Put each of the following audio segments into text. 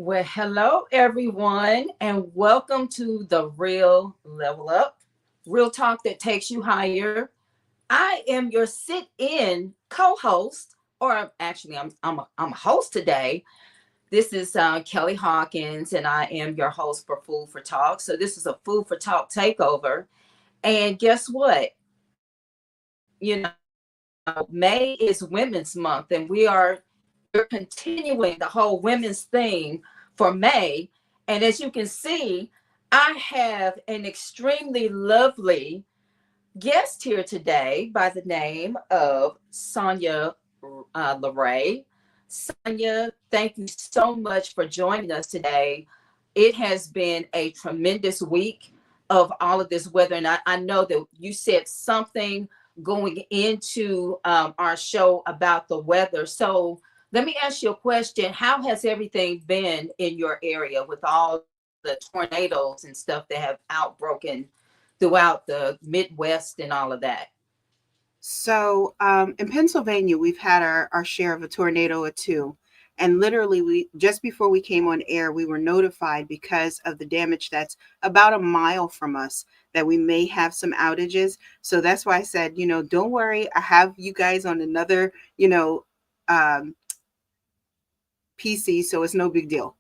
Well, hello everyone, and welcome to the Real Level Up, real talk that takes you higher. I am your sit-in co-host, or actually, I'm a host today. This is Kelly Hawkins, and I am your host for Food for Talk. So this is a Food for Talk takeover, and guess what? May is Women's Month, and we're continuing the whole women's theme for May. And as you can see, I have an extremely lovely guest here today by the name of Sonya LaRae. Sonya, thank you so much for joining us today. It has been a tremendous week of all of this weather. And I know that you said something going into our show about the weather. So let me ask you a question. How has everything been in your area with all the tornadoes and stuff that have outbroken throughout the Midwest and all of that? So in Pennsylvania, we've had our share of a tornado or two. And literally, we just before we came on air, we were notified because of the damage that's about a mile from us that we may have some outages. So that's why I said, don't worry. I have you guys on another, um, PC, so it's no big deal.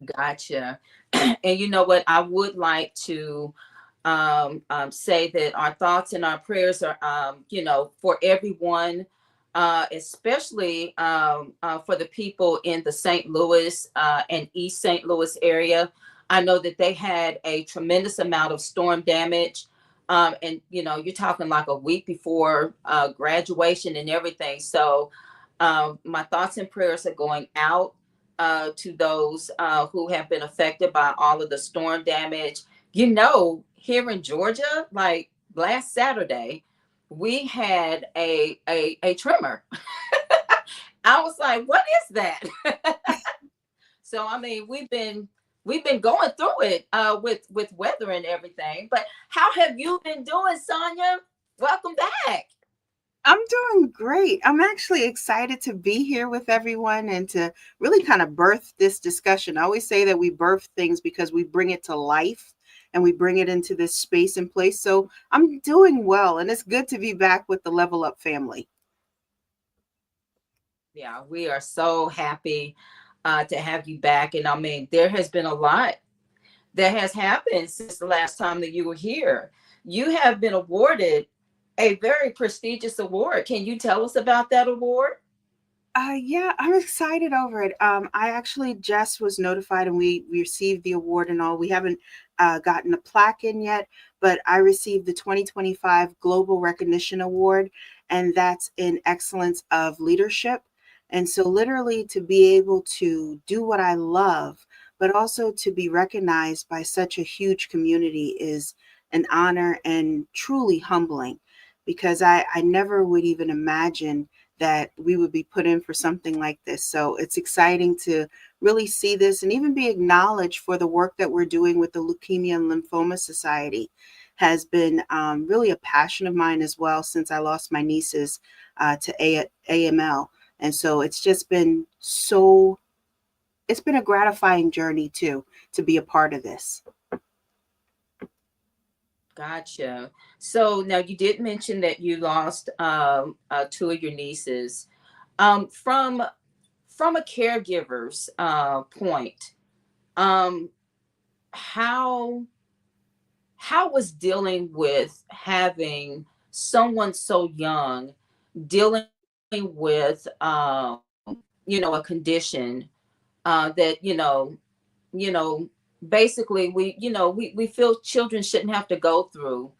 Gotcha. And you know what? I would like to say that our thoughts and our prayers are, for everyone, especially for the people in the St. Louis and East St. Louis area. I know that they had a tremendous amount of storm damage. And, you're talking like a week before graduation and everything. So my thoughts and prayers are going out to those who have been affected by all of the storm damage. Here in Georgia, like last Saturday, we had a tremor. I was like, "What is that?" So I mean, we've been going through it with weather and everything. But how have you been doing, Sonya? Welcome back. I'm doing great. I'm actually excited to be here with everyone and to really kind of birth this discussion. I always say that we birth things because we bring it to life and we bring it into this space and place. So I'm doing well, and it's good to be back with the Level Up family. Yeah, we are so happy to have you back. And I mean, there has been a lot that has happened since the last time that you were here. You have been awarded a very prestigious award. Can you tell us about that award? Yeah, I'm excited over it. I actually just was notified and we received the award and all. We haven't gotten a plaque in yet, but I received the 2025 Global Recognition Award, and that's in excellence of leadership. And so, literally, to be able to do what I love, but also to be recognized by such a huge community is an honor and truly humbling because I never would even imagine that we would be put in for something like this. So it's exciting to really see this and even be acknowledged for the work that we're doing with the Leukemia and Lymphoma Society has been really a passion of mine as well since I lost my nieces to AML. And so it's been a gratifying journey too, to be a part of this. Gotcha. So now you did mention that you lost two of your nieces. From a caregiver's point, um, how was dealing with having someone so young dealing with a condition that you know basically we feel children shouldn't have to go through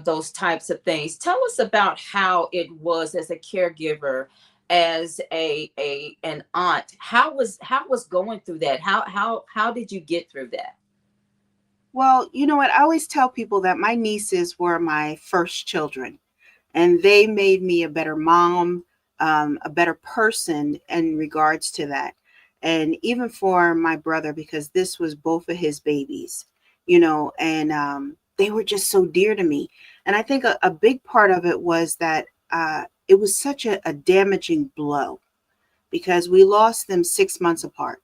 those types of things. Tell us about how it was as a caregiver, as an aunt. How was going through that? How did you get through that? Well, you know what? I always tell people that my nieces were my first children, and they made me a better mom, a better person in regards to that. And even for my brother, because this was both of his babies, and they were just so dear to me. And I think a big part of it was that it was such a damaging blow because we lost them 6 months apart.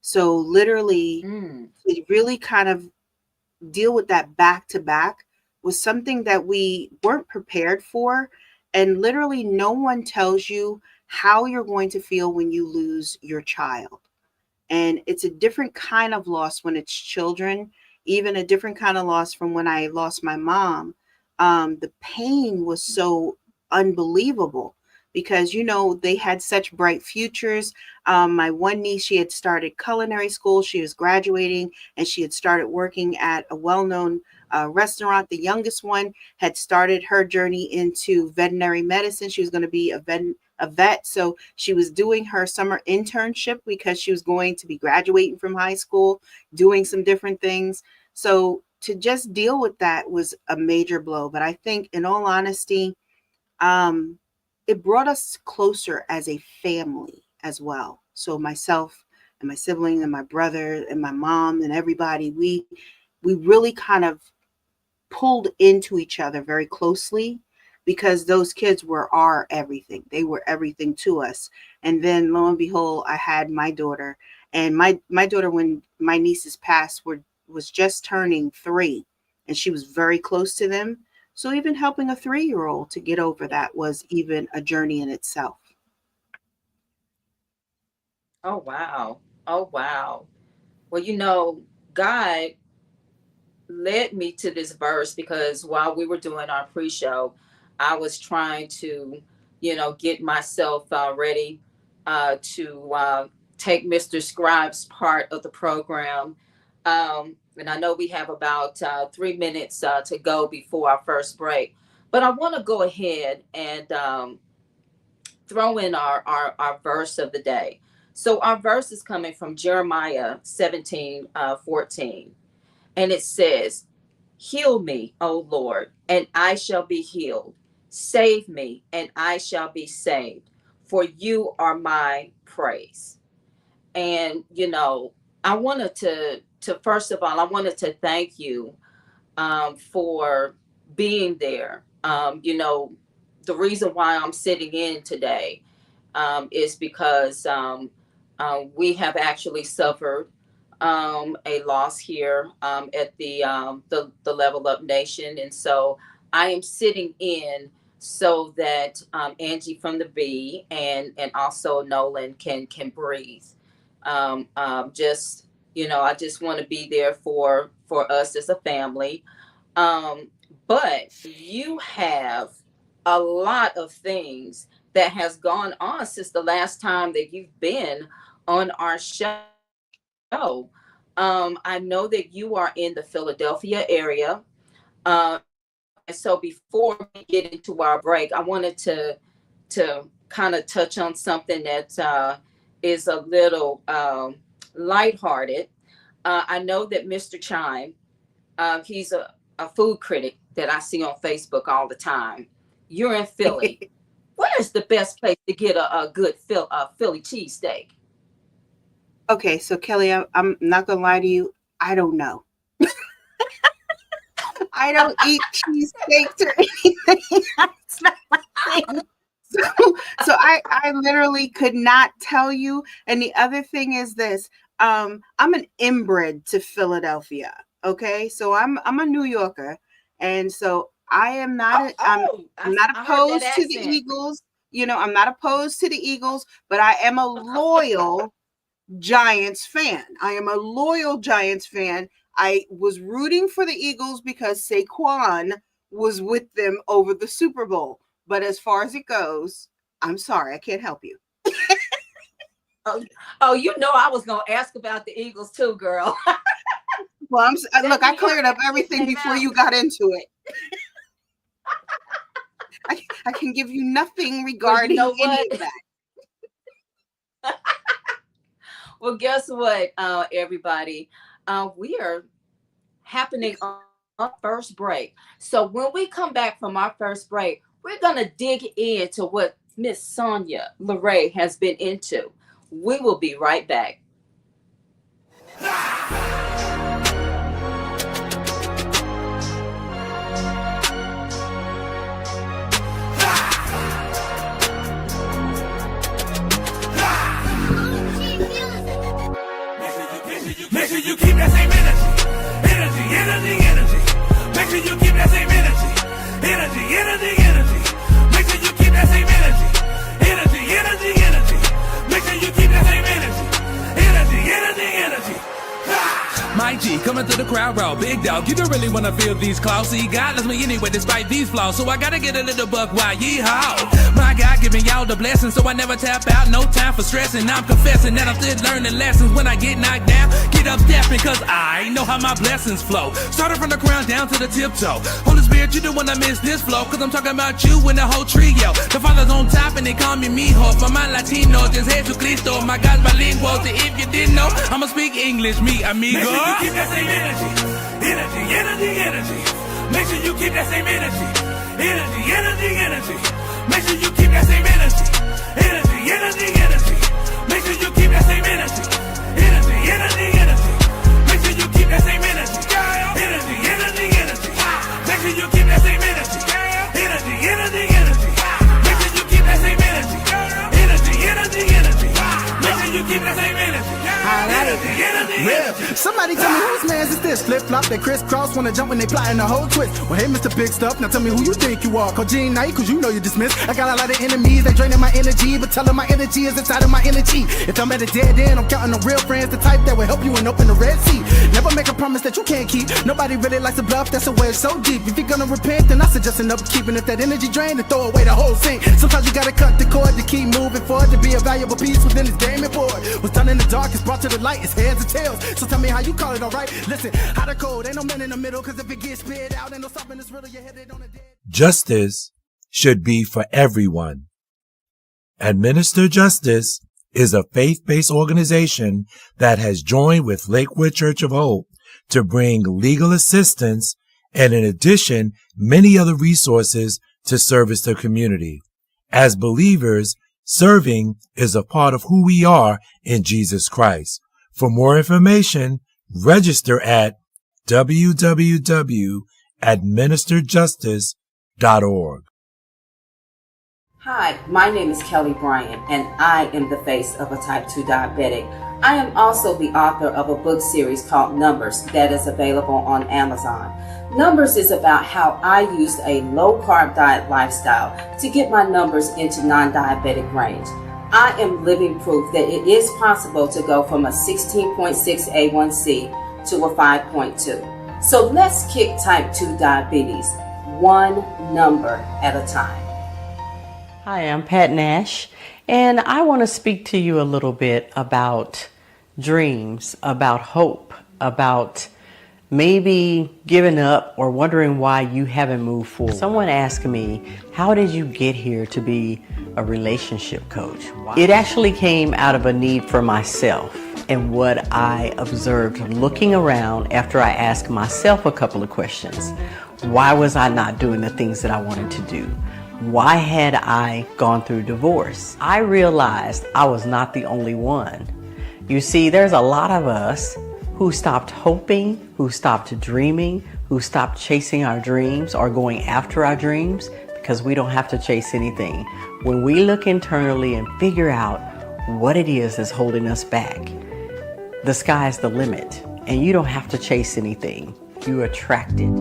So literally, Mm. it really kind of deal with that back to back was something that we weren't prepared for. And literally, no one tells you how you're going to feel when you lose your child. And it's a different kind of loss when it's children, even a different kind of loss from when I lost my mom. The pain was so unbelievable because, they had such bright futures. My one niece, she had started culinary school, she was graduating, and she had started working at a well-known restaurant. The youngest one had started her journey into veterinary medicine. She was going to be a vet. So she was doing her summer internship because she was going to be graduating from high school, doing some different things. So to just deal with that was a major blow. But I think, in all honesty, it brought us closer as a family as well. So myself and my sibling and my brother and my mom and everybody, we really kind of pulled into each other very closely because those kids were our everything. They were everything to us. And then lo and behold, I had my daughter. And my daughter, when my nieces passed, was just turning 3, and she was very close to them. So even helping a 3-year-old to get over that was even a journey in itself. Oh wow. Oh wow. Well, God led me to this verse because while we were doing our pre-show, I was trying to, get myself ready to take Mr. Scribe's part of the program. And I know we have about 3 minutes to go before our first break, but I want to go ahead and throw in our verse of the day. So our verse is coming from Jeremiah 17:14. And it says, "Heal me, O Lord, and I shall be healed. Save me, and I shall be saved, for you are my praise." And I wanted to first of all, I wanted to thank you for being there. The reason why I'm sitting in today is because we have actually suffered a loss here at the Level Up Nation, and so I am sitting in so that Angee from the B and also Nolan can breathe. Just I just want to be there for us as a family. Um, but you have a lot of things that has gone on since the last time that you've been on our show. I know that you are in the Philadelphia area. And so before we get into our break, I wanted to kind of touch on something that is a little lighthearted. I know that Mr. Chime, he's a food critic that I see on Facebook all the time. You're in Philly. Where is the best place to get a good Philly cheesesteak? Okay, so Kelly, I'm not gonna lie to you. I don't know. I don't eat cheesesteaks or anything. It's not my thing. So I literally could not tell you. And the other thing is this: I'm an inbred to Philadelphia. Okay, so I'm a New Yorker, and so I am not. I'm not I heard that opposed to the accent. Eagles. I'm not opposed to the Eagles, but I am a loyal Giants fan. I am a loyal Giants fan. I was rooting for the Eagles because Saquon was with them over the Super Bowl. But as far as it goes, I'm sorry, I can't help you. Oh, I was gonna ask about the Eagles too, girl. Well, That look, I New York cleared up accent everything came before out. you got into it. I can give you nothing Well, you regarding know any what? of that. Well, guess what, everybody? We are happening on our first break. So when we come back from our first break, we're gonna dig into what Miss Sonya LaRae has been into. We will be right back. energy. Make sure you keep that same energy. Energy, energy, energy. Make sure you keep that same energy. Energy, energy, energy. Make sure you keep that same energy. Energy, energy, energy. My G, coming through the crowd raw, big dog. You don't really wanna feel these claws. See, God loves me anyway, despite these flaws. So I gotta get a little buck, why yeehaw. My God giving y'all the blessing, so I never tap out. No time for stressing. I'm confessing that I'm still learning lessons. When I get knocked down, get up stepping, cause I know how my blessings flow. Started from the ground down to the tiptoe. Holy Spirit, you don't wanna miss this flow, cause I'm talking about you and the whole trio. The Father's on top and they call me mijo. For my Latino, just Jesucristo. My God's bilingual, so if you didn't know, I'ma speak English, mi amigo. Make sure you keep that same energy. Energy, energy, energy. Make sure you keep that same energy. Energy, energy, energy. Make sure you keep that same energy. Energy, energy, energy. Make sure you keep that same energy. Energy, energy, energy. Make sure you keep that same energy. Energy, energy, energy. Make sure you keep that same energy. Energy, energy, energy. Make sure you keep that same energy. Energy, energy, energy. Make sure you keep that same energy. Somebody tell me whose man's is this? Flip flop, they crisscross, wanna jump when they plotting the whole twist. Well, hey, Mr. Big Stuff, now tell me who you think you are. Call Gene Knight, cause you know you're dismissed. I got a lot of enemies, they draining my energy, but tell them my energy is inside of my energy. If I'm at a dead end, I'm counting on real friends, the type that will help you and open the Red Sea. Never make a promise that you can't keep. Nobody really likes to bluff, that's a way so deep. If you're gonna repent, then I suggest an upkeep. And if that energy drain, then throw away the whole thing. Sometimes you gotta cut the cord to keep moving forward, to be a valuable piece within this game and board. What's done in the dark is brought to the light, it's heads and tails. So tell me how you call it, alright? Listen, hot or cold, ain't no man in the middle, cause if it gets spit out, ain't no stopping this riddle, you're headed on a dead. Justice should be for everyone. Administer Justice is a faith-based organization that has joined with Lakewood Church of Hope to bring legal assistance and, in addition, many other resources to service the community. As believers, serving is a part of who we are in Jesus Christ. For more information, register at www.administerjustice.org. Hi, my name is Kelly Bryant, and I am the face of a type 2 diabetic. I am also the author of a book series called Numbers that is available on Amazon. Numbers is about how I used a low-carb diet lifestyle to get my numbers into non-diabetic range. I am living proof that it is possible to go from a 16.6 A1C to a 5.2. So let's kick type 2 diabetes one number at a time. Hi, I'm Pat Nash, and I want to speak to you a little bit about dreams, about hope, about maybe giving up or wondering why you haven't moved forward. Someone asked me, how did you get here to be a relationship coach? It actually came out of a need for myself and what I observed looking around after I asked myself a couple of questions. Why was I not doing the things that I wanted to do? Why had I gone through divorce? I realized I was not the only one. You see, there's a lot of us who stopped hoping, who stopped dreaming, who stopped chasing our dreams or going after our dreams because we don't have to chase anything. When we look internally and figure out what it is that's holding us back, the sky's the limit, and you don't have to chase anything. You attract it.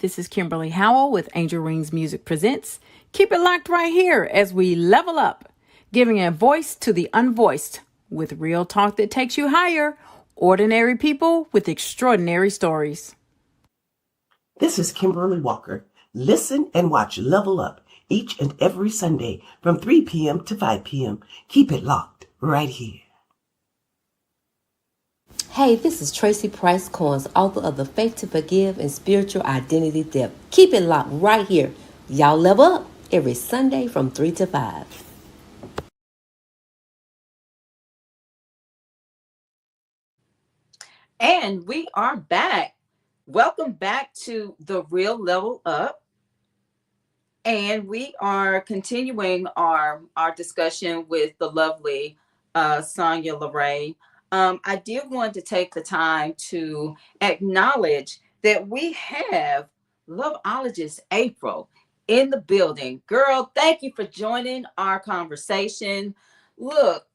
This is Kimberly Howell with Angel Rings Music Presents. Keep it locked right here as we level up, giving a voice to the unvoiced with real talk that takes you higher. Ordinary people with extraordinary stories. This is Kimberly Walker. Listen and watch Level Up each and every Sunday from 3 p.m. to 5 p.m. Keep it locked right here. Hey, this is Tracy Price Corns, author of The Faith to Forgive and Spiritual Identity Depth. Keep it locked right here. Y'all level up every Sunday from 3 to 5. And we are back. Welcome back to The Real Level Up. And we are continuing our discussion with the lovely Sonya LaRae. I did want to take the time to acknowledge that we have Loveologist April in the building. Girl, thank you for joining our conversation. Look,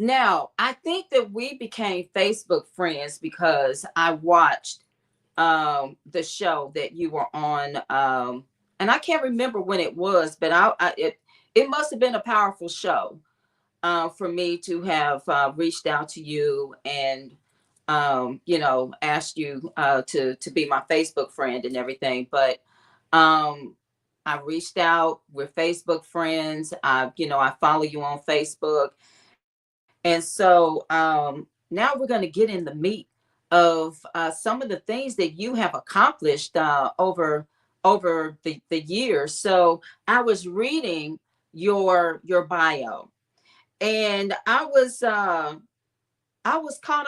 now I think that we became Facebook friends because I watched the show that you were on, and I can't remember when it was, but it must have been a powerful show for me to have reached out to you and asked you to be my Facebook friend and everything. But I reached out. We're Facebook friends. I follow you on Facebook, and so now we're going to get in the meat of some of the things that you have accomplished over the years. So I was reading your bio, and I was caught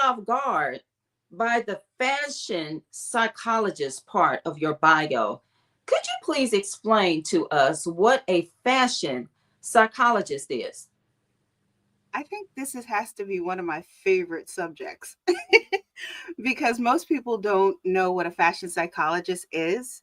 off guard by the fashion psychologist part of your bio. Could you please explain to us what a fashion psychologist is? I think has to be one of my favorite subjects because most people don't know what a fashion psychologist is.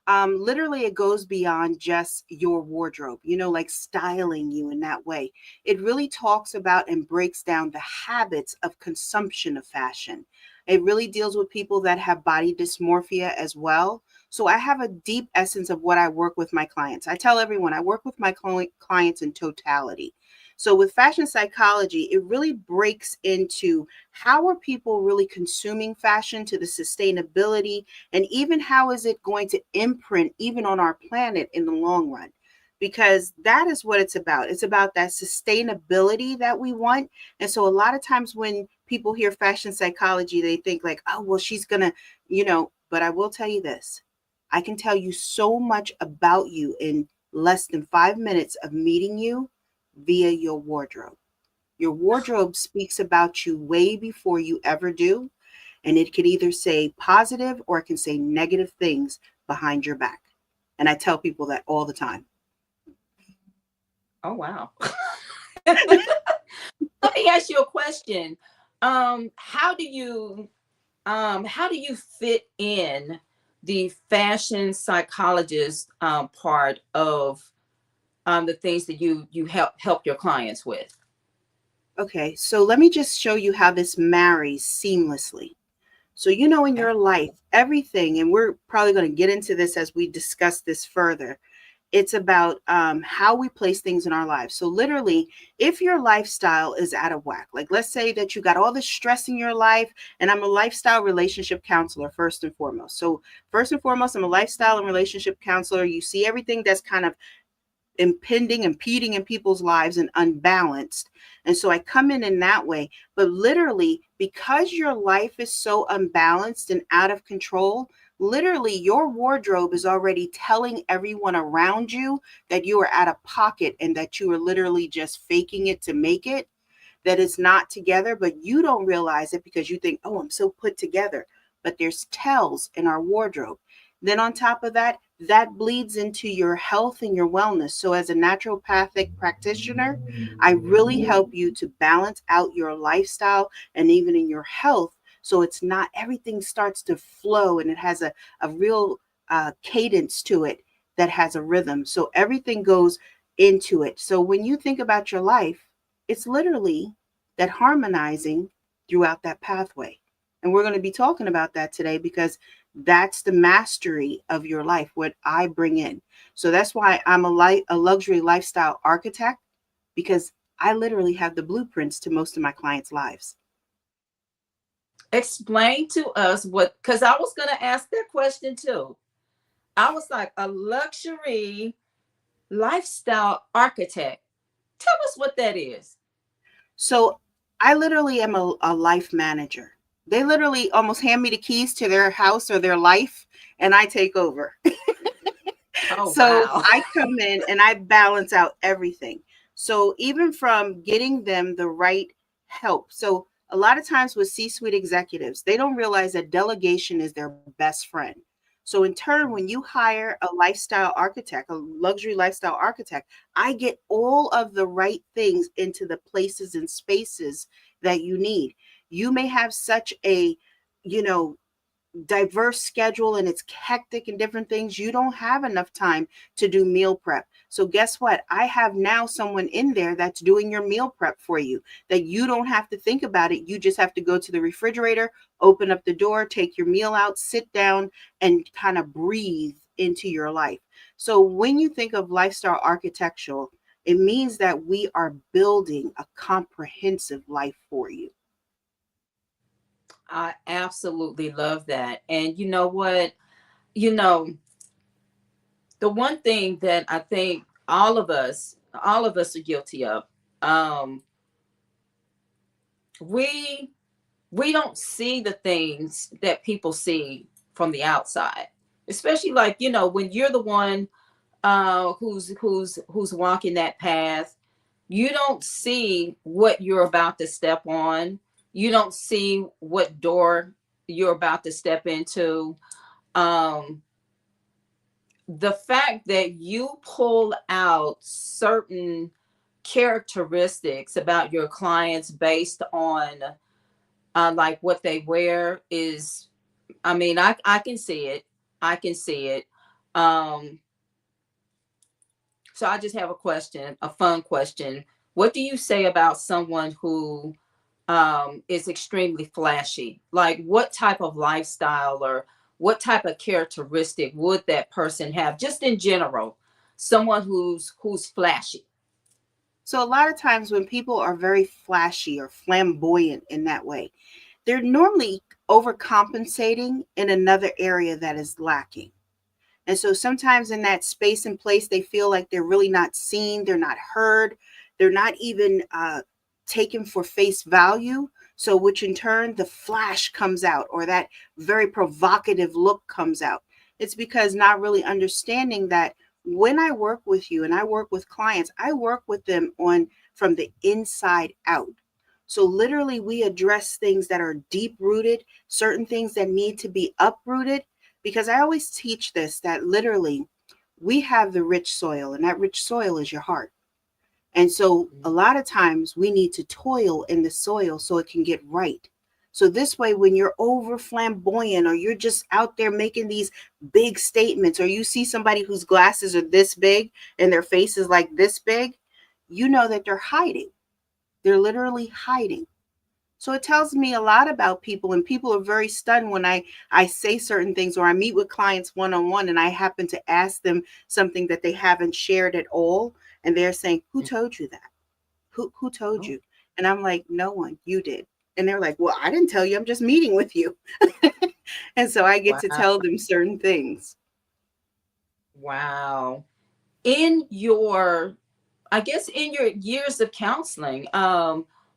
Literally, it goes beyond just your wardrobe, like styling you in that way. It really talks about and breaks down the habits of consumption of fashion. It really deals with people that have body dysmorphia as well. So I have a deep essence of what I work with my clients. I tell everyone I work with my clients in totality. So with fashion psychology, it really breaks into how are people really consuming fashion to the sustainability, and even how is it going to imprint even on our planet in the long run? Because that is what it's about. It's about that sustainability that we want. And so a lot of times when people hear fashion psychology, they think like, oh, well, she's going to, but I will tell you this. I can tell you so much about you in less than 5 minutes of meeting you via your wardrobe. Your wardrobe speaks about you way before you ever do. And it can either say positive or it can say negative things behind your back. And I tell people that all the time. Oh, wow. Let me ask you a question. How do you fit in the fashion psychologist part of the things that you help your clients with? Okay, so let me just show you how this marries seamlessly. So, in your life, everything, and we're probably going to get into this as we discuss this further. It's about how we place things in our lives. So literally, if your lifestyle is out of whack, like let's say that you got all this stress in your life, and I'm a lifestyle relationship counselor first and foremost. So first and foremost, I'm a lifestyle and relationship counselor. You see everything that's kind of impeding in people's lives and unbalanced. And so I come in that way. But literally, because your life is so unbalanced and out of control, literally your wardrobe is already telling everyone around you that you are out of pocket and that you are literally just faking it to make it, that it's not together, but you don't realize it because you think, oh, I'm so put together. But there's tells in our wardrobe. Then on top of that, that bleeds into your health and your wellness. So as a naturopathic practitioner, I really help you to balance out your lifestyle and even in your health. So it's not, everything starts to flow and it has a real cadence to it that has a rhythm. So everything goes into it. So when you think about your life, it's literally that harmonizing throughout that pathway. And we're going to be talking about that today because that's the mastery of your life, what I bring in. So that's why I'm a luxury lifestyle architect, because I literally have the blueprints to most of my clients' lives. explain to us what, because I was going to ask that question too. I was like, a luxury lifestyle architect. Tell us what that is. So I literally am a life manager. They literally almost hand me the keys to their house or their life, and I take over. Oh, So wow. I come in and I balance out everything. So even from getting them the right help. So a lot of times with C-suite executives, they don't realize that delegation is their best friend. So in turn, when you hire a lifestyle architect, a luxury lifestyle architect, I get all of the right things into the places and spaces that you need. You may have such a, you know, diverse schedule and it's hectic and different things, you don't have enough time to do meal prep. So guess what? I have now someone in there that's doing your meal prep for you, that you don't have to think about it. You just have to go to the refrigerator, open up the door, take your meal out, sit down, and kind of breathe into your life. So when you think of lifestyle architectural, it means that we are building a comprehensive life for you. I absolutely love that. And you know what? You know, the one thing that I think all of us are guilty of, um, we we don't see the things that people see from the outside. Especially like, you know, when you're the one who's walking that path, you don't see what you're about to step on. You don't see what door you're about to step into. Um, the fact that you pull out certain characteristics about your clients based on like what they wear is, I mean, I can see it. I can see it. Um, so I just have a question, a fun question. What do you say about someone who is extremely flashy? Like, what type of lifestyle or what type of characteristic would that person have, just in general? Someone who's flashy. So a lot of times when people are very flashy or flamboyant in that way, they're normally overcompensating in another area that is lacking. And so sometimes in that space and place, they feel like they're really not seen, they're not heard, they're not even taken for face value. So, which in turn, the flash comes out or that very provocative look comes out. It's because not really understanding that when I work with you and I work with clients, I work with them on from the inside out. So literally we address things that are deep rooted, certain things that need to be uprooted, because I always teach this, that literally we have the rich soil and that rich soil is your heart. And so a lot of times we need to toil in the soil so it can get right. So this way, when you're over flamboyant or you're just out there making these big statements, or you see somebody whose glasses are this big and their face is like this big, you know that they're hiding. They're literally hiding. So it tells me a lot about people, and people are very stunned when I say certain things, or I meet with clients one-on-one and I happen to ask them something that they haven't shared at all. And they're saying, who told you that? Who told you? And I'm like, no one, you did. And they're like, well, I didn't tell you. I'm just meeting with you. And so I get to Wow. tell them certain things. Wow. In your, I guess in your years of counseling,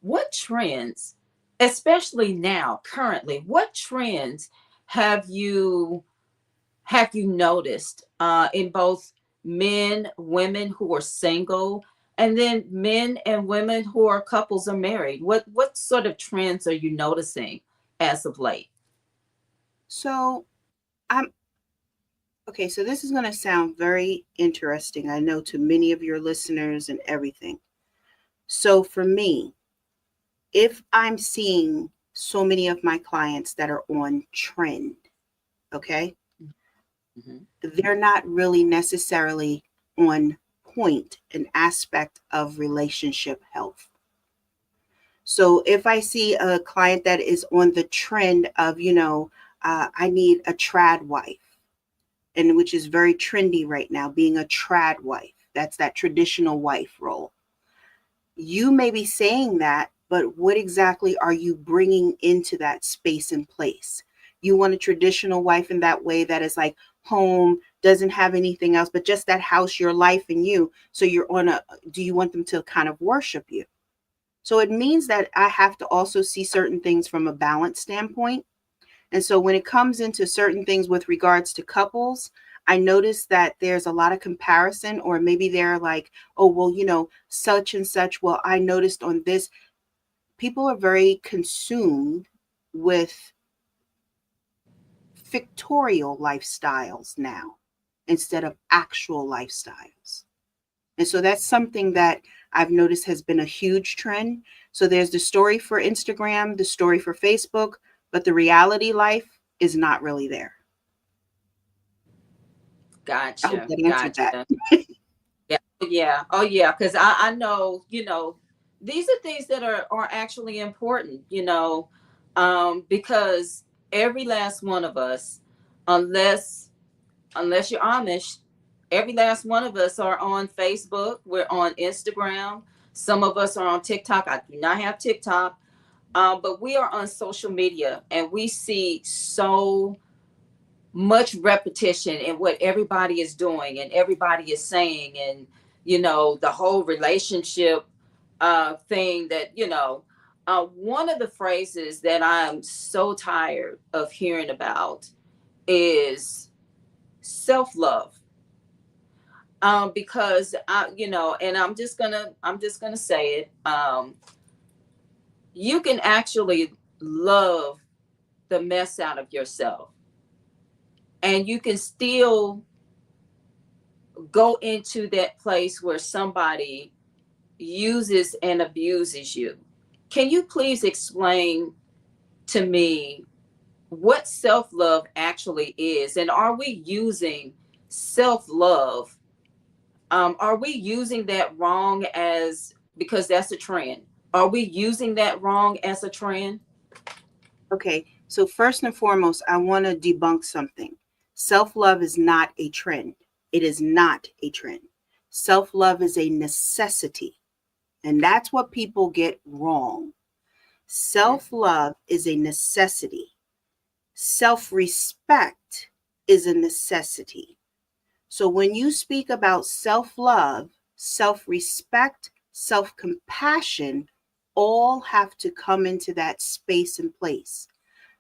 what trends, especially now, currently, what trends have you noticed in both men, women who are single, and then men and women who are couples or married? What sort of trends are you noticing as of late? So I'm okay. So this is going to sound very interesting, I know, to many of your listeners and everything. So for me, if I'm seeing so many of my clients that are on trend, okay, Mhm. they're not really necessarily on point, an aspect of relationship health. So if I see a client that is on the trend of, I need a trad wife, and which is very trendy right now, being a trad wife, that's that traditional wife role. You may be saying that, but what exactly are you bringing into that space and place? You want a traditional wife in that way that is like home, doesn't have anything else, but just that house, your life and you. So do you want them to kind of worship you? So it means that I have to also see certain things from a balance standpoint. And so when it comes into certain things with regards to couples, I notice that there's a lot of comparison, or maybe they're like, oh, well, such and such. Well, I noticed on this, people are very consumed with fictorial lifestyles now instead of actual lifestyles. And so that's something that I've noticed has been a huge trend. So there's the story for Instagram, the story for Facebook, but the reality life is not really there. I hope Gotcha. that answered that. Gotcha. Yeah. Yeah. Oh, yeah. Because I know, these are things that are actually important, because every last one of us, unless you're Amish, every last one of us are on Facebook. We're on Instagram. Some of us are on TikTok. I do not have TikTok, but we are on social media, and we see so much repetition in what everybody is doing and everybody is saying, and the whole relationship thing that one of the phrases that I'm so tired of hearing about is self-love. Because and I'm just gonna say it. You can actually love the mess out of yourself, and you can still go into that place where somebody uses and abuses you. Can you please explain to me what self-love actually is? And are we using self-love? Are we using that wrong because that's a trend? Are we using that wrong as a trend? Okay, so first and foremost, I want to debunk something. Self-love is not a trend. It is not a trend. Self-love is a necessity. And that's what people get wrong. Self-love is a necessity. Self-respect is a necessity. So when you speak about self-love, self-respect, self-compassion, all have to come into that space and place.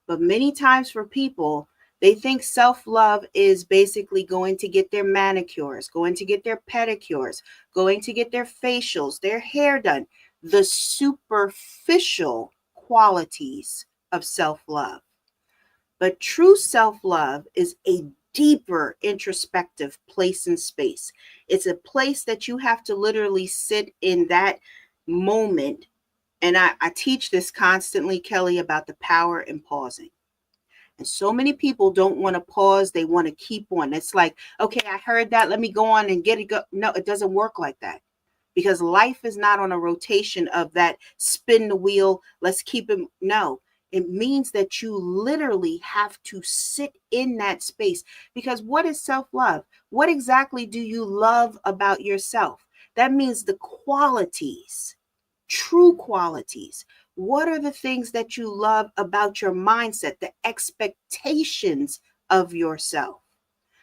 But many times for people, they think self-love is basically going to get their manicures, going to get their pedicures, going to get their facials, their hair done, the superficial qualities of self-love. But true self-love is a deeper introspective place and space. It's a place that you have to literally sit in that moment. And I teach this constantly, Kelly, about the power in pausing. And so many people don't want to pause. They want to keep on. It's like, okay, I heard that. Let me go on and get it. No, it doesn't work like that, because life is not on a rotation of that spin the wheel. Let's keep it. No, it means that you literally have to sit in that space, because what is self-love? What exactly do you love about yourself? That means the qualities, true qualities. What are the things that you love about your mindset, the expectations of yourself?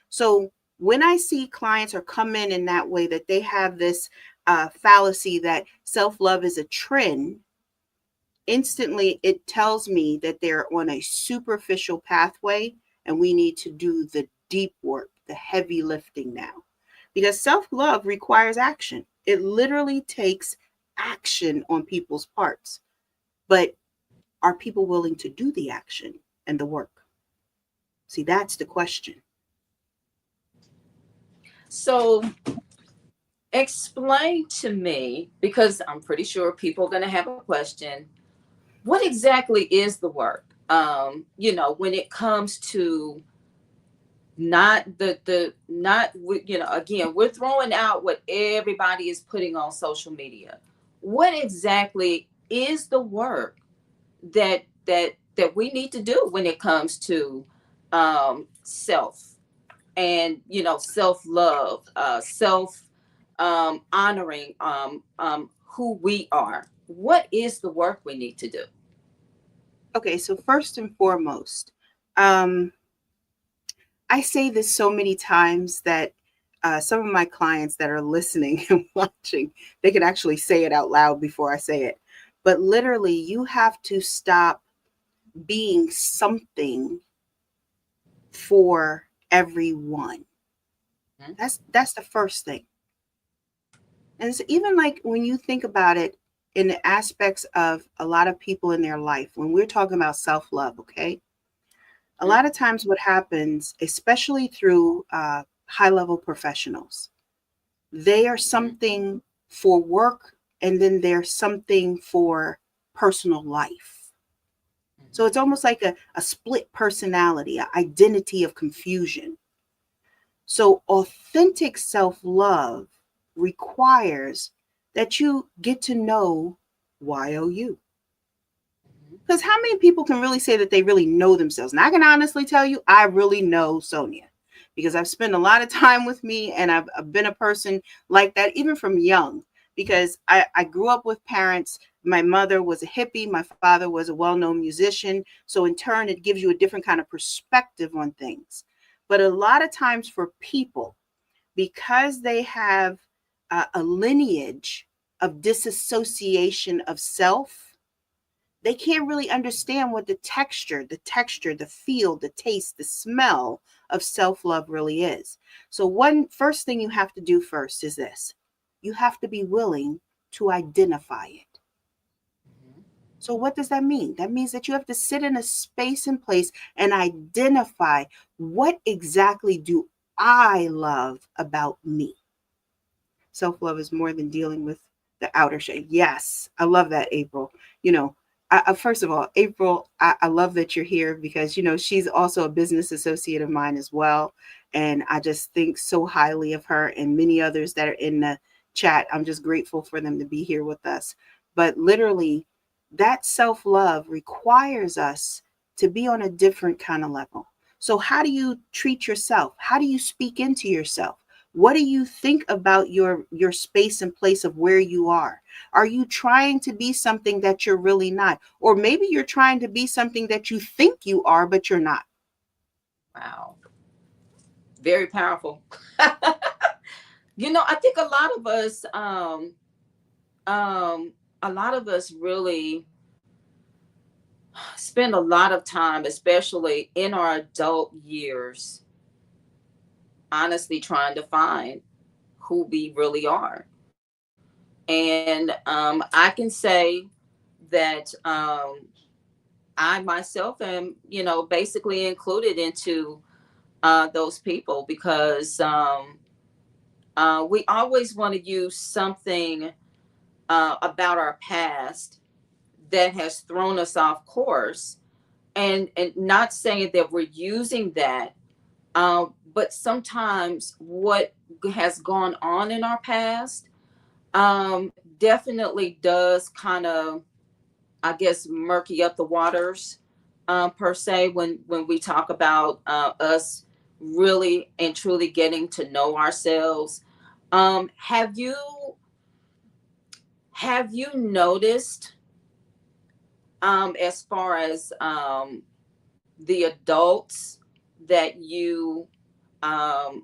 So when I see clients or come in that way, that they have this fallacy that self-love is a trend, instantly it tells me that they're on a superficial pathway, and we need to do the deep work, the heavy lifting now. Because self-love requires action. It literally takes action on people's parts. But are people willing to do the action and the work? See, that's the question. So explain to me, because I'm pretty sure people are going to have a question. What exactly is the work? When it comes to not again, we're throwing out what everybody is putting on social media. What exactly is the work that we need to do when it comes to self, and self-love, self honoring who we are? what is the work we need to do? Okay, so first and foremost, I say this so many times that some of my clients that are listening and watching, they can actually say it out loud before I say it. But literally, you have to stop being something for everyone. That's the first thing. And it's even like when you think about it in the aspects of a lot of people in their life, when we're talking about self-love, okay? A lot of times what happens, especially through high-level professionals, they are something for work and then they're something for personal life. So it's almost like a split personality, an identity of confusion. So authentic self-love requires that you get to know YOU. Because how many people can really say that they really know themselves? And I can honestly tell you, I really know Sonya because I've spent a lot of time with me and I've been a person like that, even from young, because I grew up with parents. My mother was a hippie. My father was a well-known musician. So in turn, it gives you a different kind of perspective on things. But a lot of times for people, because they have a lineage of disassociation of self, they can't really understand what the texture, the feel, the taste, the smell of self-love really is. So first thing you have to do first is this. You have to be willing to identify it. So what does that mean? That means that you have to sit in a space and place and identify what exactly do I love about me. Self-love is more than dealing with the outer shade. Yes, I love that, April. First of all, April, I love that you're here because, she's also a business associate of mine as well. And I just think so highly of her and many others that are in the chat. I'm just grateful for them to be here with us. But literally, that self-love requires us to be on a different kind of level. So how do you treat yourself? How do you speak into yourself? What do you think about your space and place of where you are? Are you trying to be something that you're really not? Or maybe you're trying to be something that you think you are, but you're not. Wow. Very powerful. I think a lot of us really spend a lot of time, especially in our adult years, honestly trying to find who we really are. And I can say that I myself am, basically included into those people because we always want to use something about our past that has thrown us off course, and not saying that we're using that, but sometimes what has gone on in our past definitely does kind of, I guess, murky up the waters, per se, when we talk about us really and truly getting to know ourselves. Have you noticed, as far as the adults that you have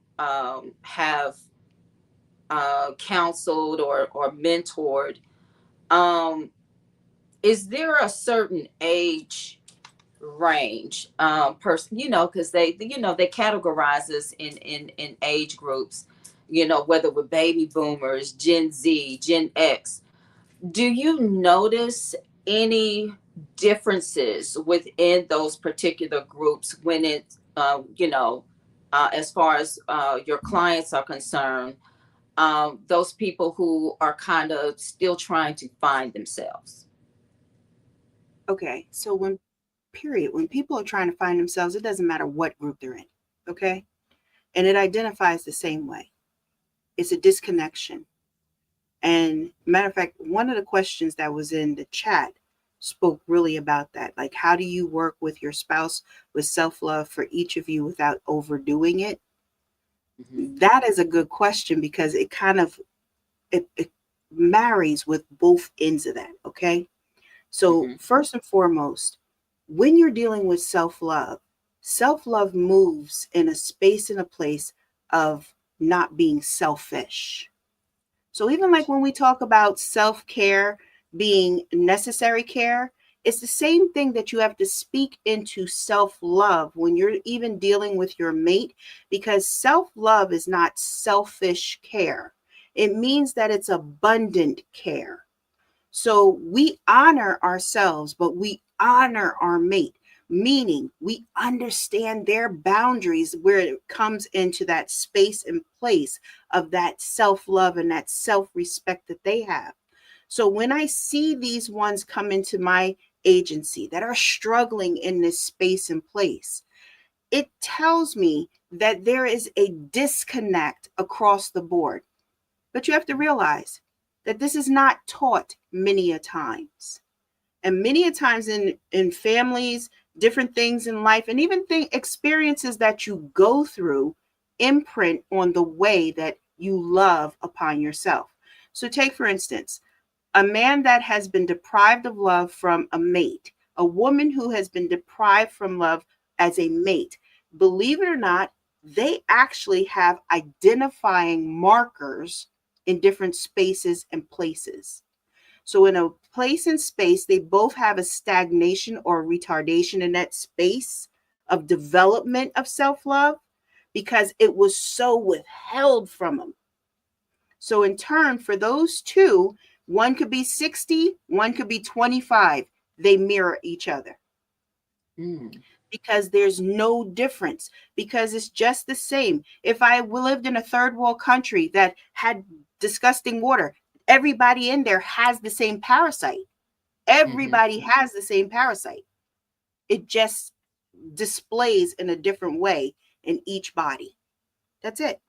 counseled or mentored, um, is there a certain age range, person, because they categorize us in age groups, whether we're baby boomers, Gen Z, Gen X. Do you notice any differences within those particular groups when it, as far as your clients are concerned, those people who are kind of still trying to find themselves? Okay. So when people are trying to find themselves, it doesn't matter what group they're in. Okay. And it identifies the same way. It's a disconnection. And matter of fact, one of the questions that was in the chat spoke really about that. Like, how do you work with your spouse with self-love for each of you without overdoing it? Mm-hmm. That is a good question because it kind of, it marries with both ends of that. Okay. So first and foremost, when you're dealing with self-love moves in a space and a place of not being selfish. So even like when we talk about self-care being necessary care, it's the same thing that you have to speak into self-love when you're even dealing with your mate, because self-love is not selfish care. It means that it's abundant care. So we honor ourselves, but we honor our mate, meaning we understand their boundaries where it comes into that space and place of that self-love and that self-respect that they have. So when I see these ones come into my agency that are struggling in this space and place, it tells me that there is a disconnect across the board. But you have to realize that this is not taught many a times. And many a times in families, different things in life, and even experiences that you go through imprint on the way that you love upon yourself. So take, for instance, a man that has been deprived of love from a mate, a woman who has been deprived from love as a mate. Believe it or not, they actually have identifying markers in different spaces and places. So in a place and space, they both have a stagnation or retardation in that space of development of self-love because it was so withheld from them. So in turn, for those two, one could be 60, one could be 25. They mirror each other. Because there's no difference, because it's just the same. If I lived in a third world country that had disgusting water, everybody in there has the same parasite. Everybody has the same parasite. It just displays in a different way in each body. That's it.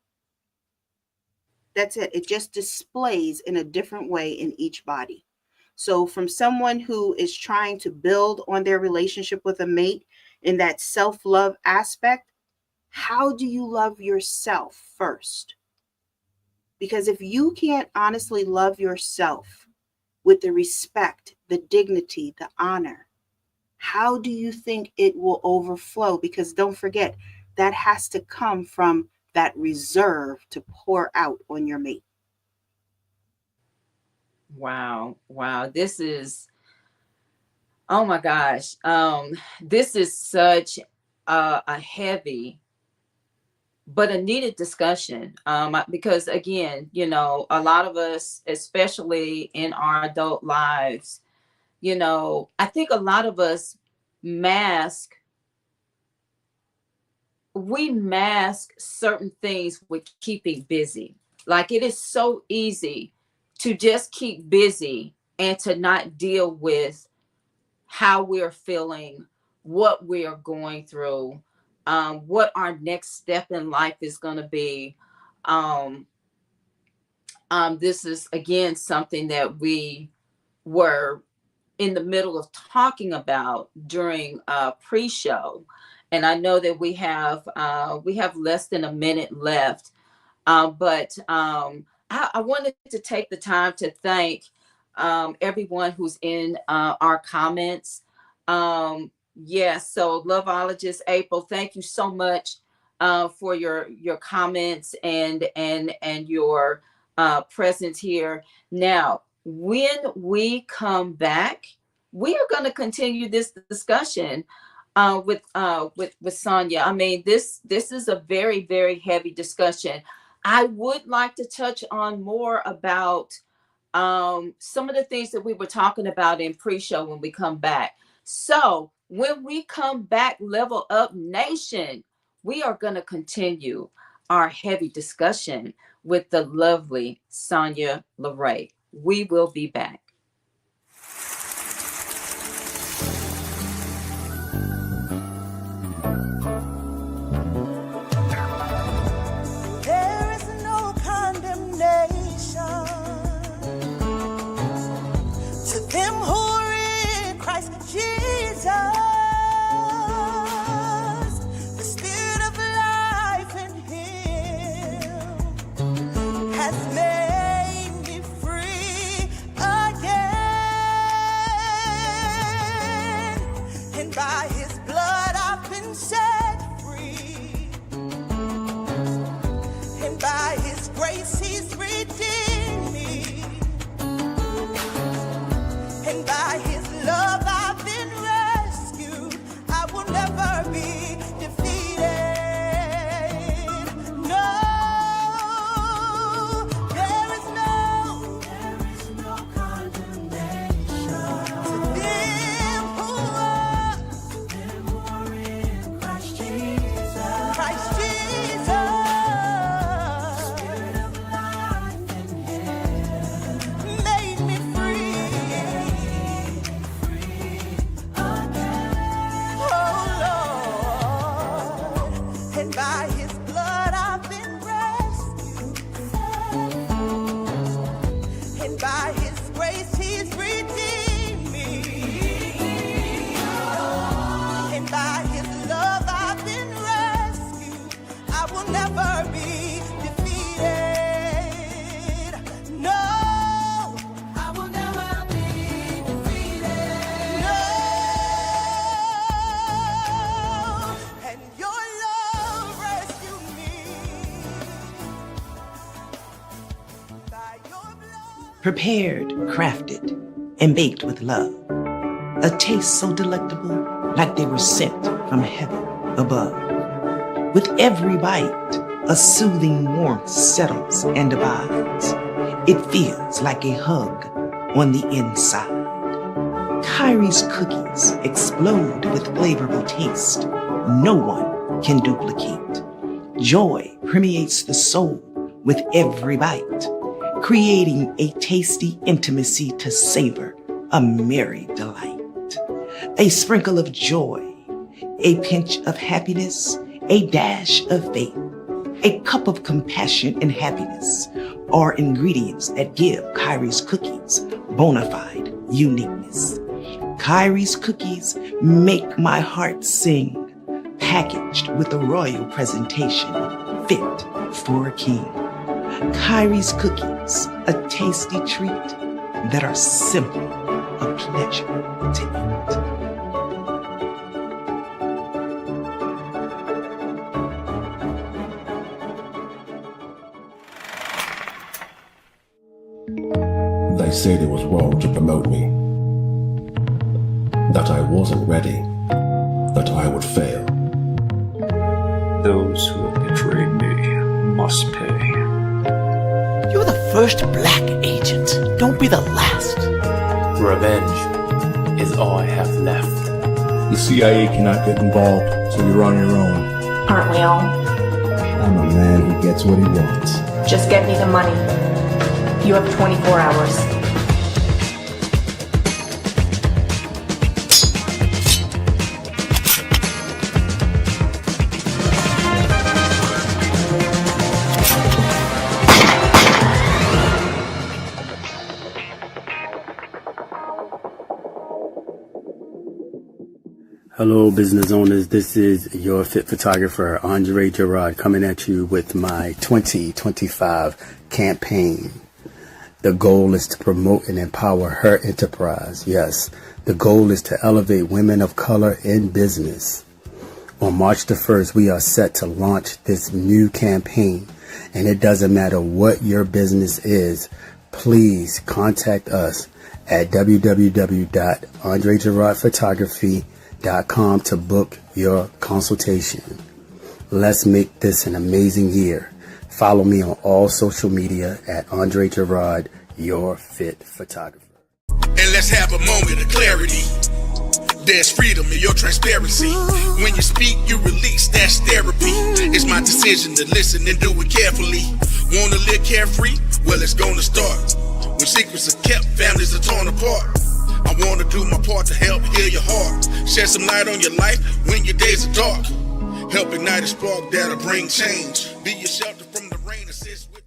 That's it. It just displays in a different way in each body. So from someone who is trying to build on their relationship with a mate in that self-love aspect, how do you love yourself first? Because if you can't honestly love yourself with the respect, the dignity, the honor, how do you think it will overflow? Because don't forget, that has to come from that reserve to pour out on your mate. Wow. This is, oh my gosh. This is such a heavy but a needed discussion, because again, a lot of us, especially in our adult lives, I think a lot of us mask certain things with keeping busy. Like, it is so easy to just keep busy and to not deal with how we're feeling, what we are going through, what our next step in life is going to be. This is, again, something that we were in the middle of talking about during pre-show. And I know that we have less than a minute left. But I wanted to take the time to thank everyone who's in our comments. Yes, so Loveologist April, thank you so much for your comments and your presence here. Now, when we come back, we are going to continue this discussion with Sonya. I mean, this is a very, very heavy discussion. I would like to touch on more about some of the things that we were talking about in pre-show when we come back. So when we come back, Level Up Nation, we are going to continue our heavy discussion with the lovely Sonya LaRae. We will be back. To them who are in Christ Jesus, the Spirit of life in Him has made me free. will never be defeated. No, I will never be defeated. No, and your love rescued me by your blood. Prepared, crafted, and baked with love. A taste so delectable, like they were sent from heaven above. With every bite, a soothing warmth settles and abides. It feels like a hug on the inside. Kyrie's cookies explode with flavorful taste no one can duplicate. Joy permeates the soul with every bite, creating a tasty intimacy to savor, a merry delight. A sprinkle of joy, a pinch of happiness, a dash of faith, a cup of compassion and happiness are ingredients that give Kyrie's cookies bona fide uniqueness. Kyrie's cookies make my heart sing, packaged with a royal presentation fit for a king. Kyrie's cookies, a tasty treat that are simple, a pleasure to eat. They said it was wrong to promote me, that I wasn't ready, that I would fail. Those who have betrayed me must pay. You're the first black agent. Don't be the last. Revenge is all I have left. The CIA cannot get involved, so you're on your own. Aren't we all? I'm a man who gets what he wants. Just get me the money. You have 24 hours. Hello, business owners. This is your fit photographer, Angee Gerard, coming at you with my 2025 campaign. The goal is to promote and empower her enterprise. Yes, the goal is to elevate women of color in business. On March the 1st, we are set to launch this new campaign, and it doesn't matter what your business is. Please contact us at www.andregerardphotography.com to book your consultation. Let's make this an amazing year. Follow me on all social media at Angee Gerard, your fit photographer. And let's have a moment of clarity. There's freedom in your transparency. When you speak, you release, that's therapy. It's my decision to listen and do it carefully. Wanna live carefree? Well, it's gonna start. When secrets are kept, families are torn apart. I wanna do my part to help heal your heart. Shed some light on your life when your days are dark. Help ignite a spark that'll bring change. Be your shelter from the rain, assist with.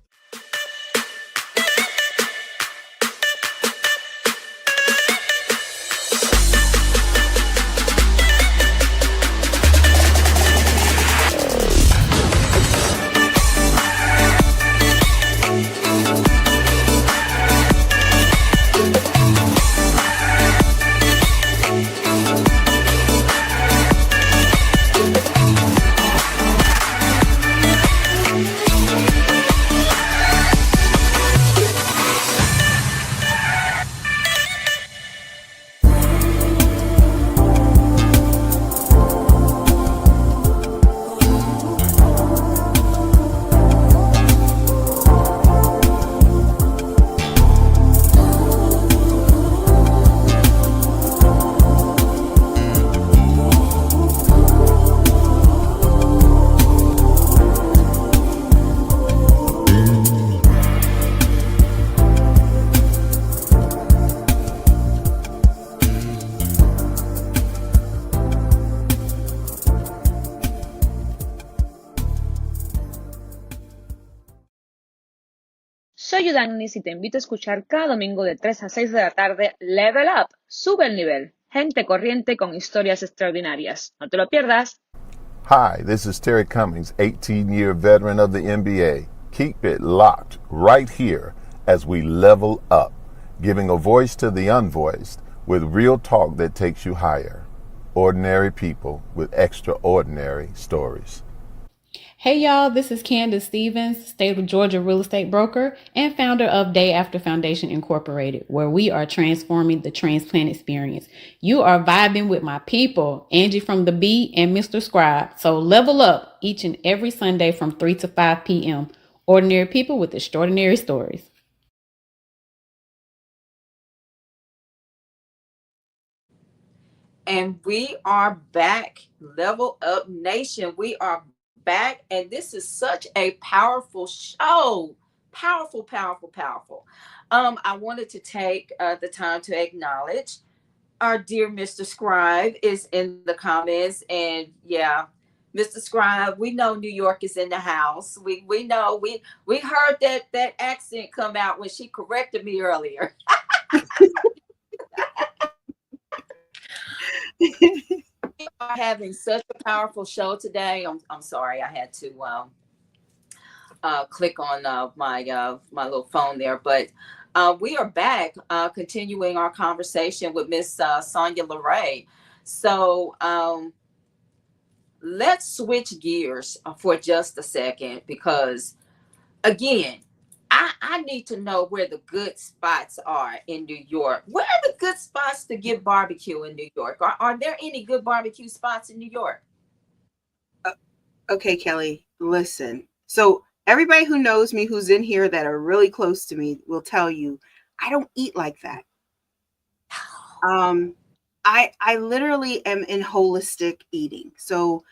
Soy Udanis y te invito a escuchar cada domingo de 3 a 6 de la tarde Level Up, sube el nivel, gente corriente con historias extraordinarias. No te lo pierdas. Hi, this is Terry Cummings, 18-year veteran of the NBA. Keep it locked right here as we level up, giving a voice to the unvoiced with real talk that takes you higher. Ordinary people with extraordinary stories. Hey y'all, this is Candace Stevens, state of Georgia real estate broker and founder of Day After Foundation Incorporated, where we are transforming the transplant experience. You are vibing with my people, Angee from the B and Mr. Scribe. So level up each and every Sunday from 3 to 5 p.m. Ordinary people with extraordinary stories. And we are back, Level Up Nation. We are back, and this is such a powerful show. Powerful, powerful, powerful. I wanted to take the time to acknowledge our dear Mr. Scribe is in the comments, and yeah, Mr. Scribe, we know New York is in the house. We know we heard that accent come out when she corrected me earlier. We are having such a powerful show today. I'm sorry, I had to click on my little phone there, but we are back, continuing our conversation with Miss Sonya LaRae. So let's switch gears for just a second, because again, I need to know where the good spots are in New York. Where are the good spots to get barbecue in New York? Are there any good barbecue spots in New York? Okay, Kelly, listen. So everybody who knows me, who's in here that are really close to me, will tell you I don't eat like that. I literally am in holistic eating. So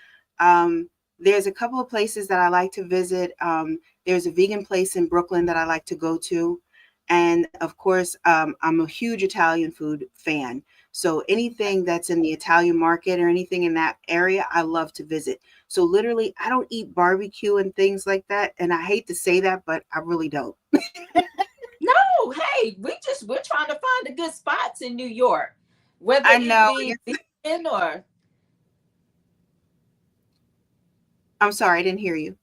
there's a couple of places that I like to visit. There's a vegan place in Brooklyn that I like to go to. And of course, I'm a huge Italian food fan. So anything that's in the Italian market or anything in that area, I love to visit. So literally, I don't eat barbecue and things like that. And I hate to say that, but I really don't. No, hey, we're trying to find the good spots in New York, whether I know. it be vegan or. I'm sorry, I didn't hear you.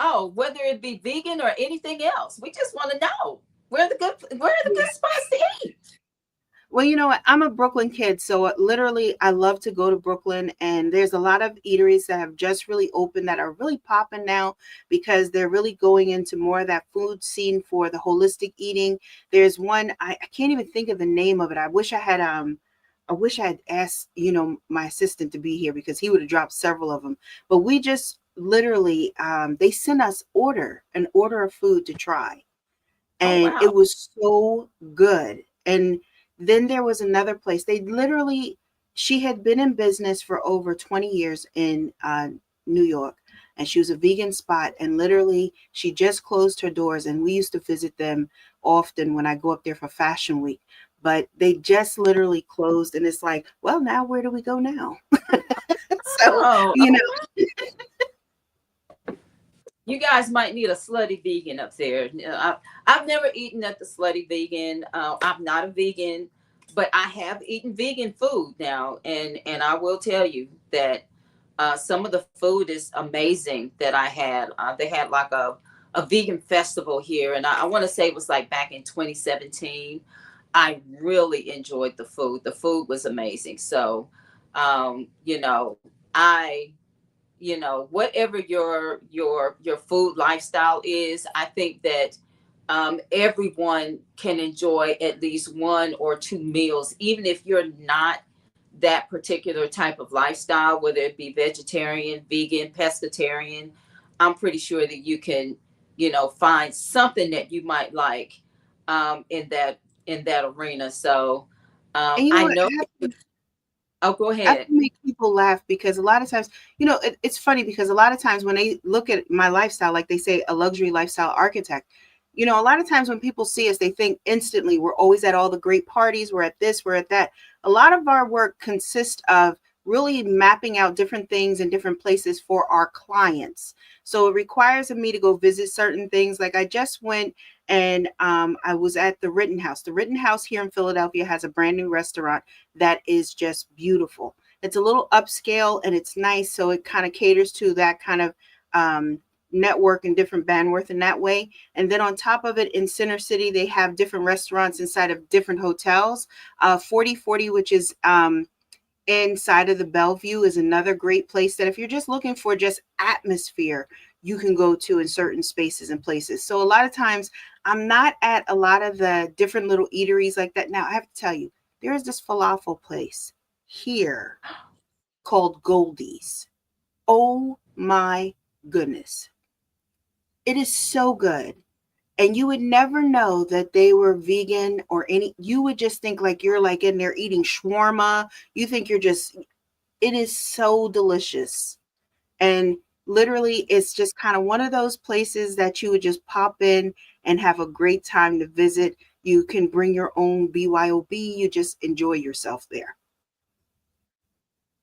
Oh, whether it be vegan or anything else. We just want to know where are the good spots to eat. Well, you know what? I'm a Brooklyn kid, so literally I love to go to Brooklyn, and there's a lot of eateries that have just really opened that are really popping now because they're really going into more of that food scene for the holistic eating. There's one, I can't even think of the name of it. I wish I had asked, my assistant to be here because he would have dropped several of them. But we just literally they sent us an order of food to try. And wow. It was so good. And then there was another place. She had been in business for over 20 years in New York, and she was a vegan spot. And literally, she just closed her doors. And we used to visit them often when I go up there for Fashion Week. But they just literally closed. And it's like, well, now where do we go now? So, You guys might need a slutty vegan up there. I've never eaten at the slutty vegan. I'm not a vegan, but I have eaten vegan food now, and I will tell you that some of the food is amazing that I had. They had like a vegan festival here, and I want to say it was like back in 2017. I really enjoyed the food. The food was amazing. So, whatever your food lifestyle is, I think that everyone can enjoy at least one or two meals, even if you're not that particular type of lifestyle, whether it be vegetarian, vegan, pescatarian. I'm pretty sure that you can, find something that you might like in that arena. So I know. Oh, go ahead. I have to make people laugh because a lot of times, it's funny because a lot of times when they look at my lifestyle, like they say a luxury lifestyle architect, a lot of times when people see us, they think instantly we're always at all the great parties. We're at this, we're at that. A lot of our work consists of really mapping out different things in different places for our clients. So it requires of me to go visit certain things. Like I just went and I was at the Rittenhouse. The Rittenhouse here in Philadelphia has a brand new restaurant that is just beautiful. It's a little upscale and it's nice. So it kind of caters to that kind of network and different bandwidth in that way. And then on top of it, in Center City, they have different restaurants inside of different hotels. 4040, which is inside of the Bellevue, is another great place that if you're just looking for just atmosphere, you can go to in certain spaces and places. So a lot of times I'm not at a lot of the different little eateries like that. Now I have to tell you, there is this falafel place here called Goldie's. Oh my goodness. It is so good. And you would never know that they were vegan or any, you would just think like you're like in there eating shawarma. You think you're just, it is so delicious. And literally, it's just kind of one of those places that you would just pop in and have a great time to visit. You can bring your own BYOB. You just enjoy yourself there.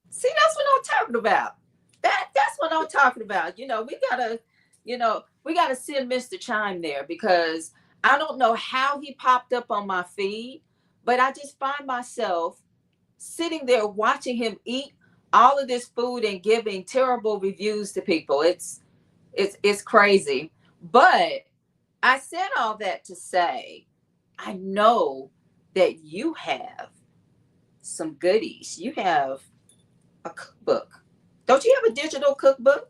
See, that's what I'm talking about. That's what I'm talking about. We gotta send Mr. Chime there, because I don't know how he popped up on my feed, but I just find myself sitting there watching him eat all of this food and giving terrible reviews to people. It's crazy. But I said all that to say, I know that you have some goodies. You have a cookbook. Don't you have a digital cookbook?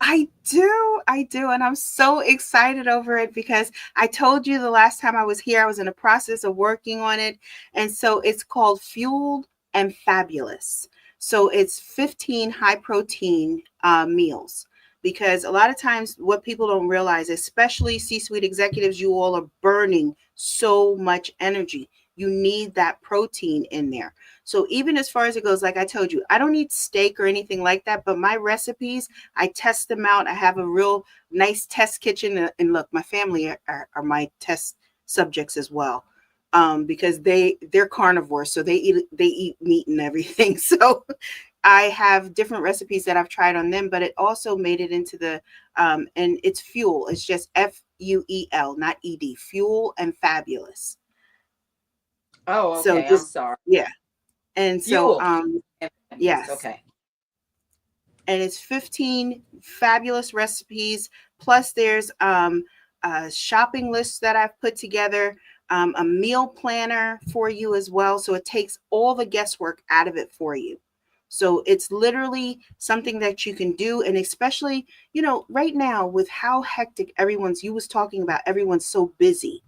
I do. And I'm so excited over it because I told you the last time I was here, I was in the process of working on it. And so it's called Fueled and Fabulous. So it's 15 high protein meals, because a lot of times what people don't realize, especially C-suite executives, you all are burning so much energy. You need that protein in there. So even as far as it goes, like I told you, I don't eat steak or anything like that, but my recipes, I test them out. I have a real nice test kitchen. And look, my family are my test subjects as well, because they're carnivores. So they eat meat and everything. So I have different recipes that I've tried on them, but it also made it into the, and it's Fuel. It's just FUEL, not ED, Fuel and Fabulous. Oh, okay. So I'm just, sorry. yeah. And so, Fuel. yes. Okay. And it's 15 fabulous recipes. Plus there's a shopping list that I've put together, a meal planner for you as well. So it takes all the guesswork out of it for you. So it's literally something that you can do. And especially, right now with how hectic you was talking about, everyone's so busy.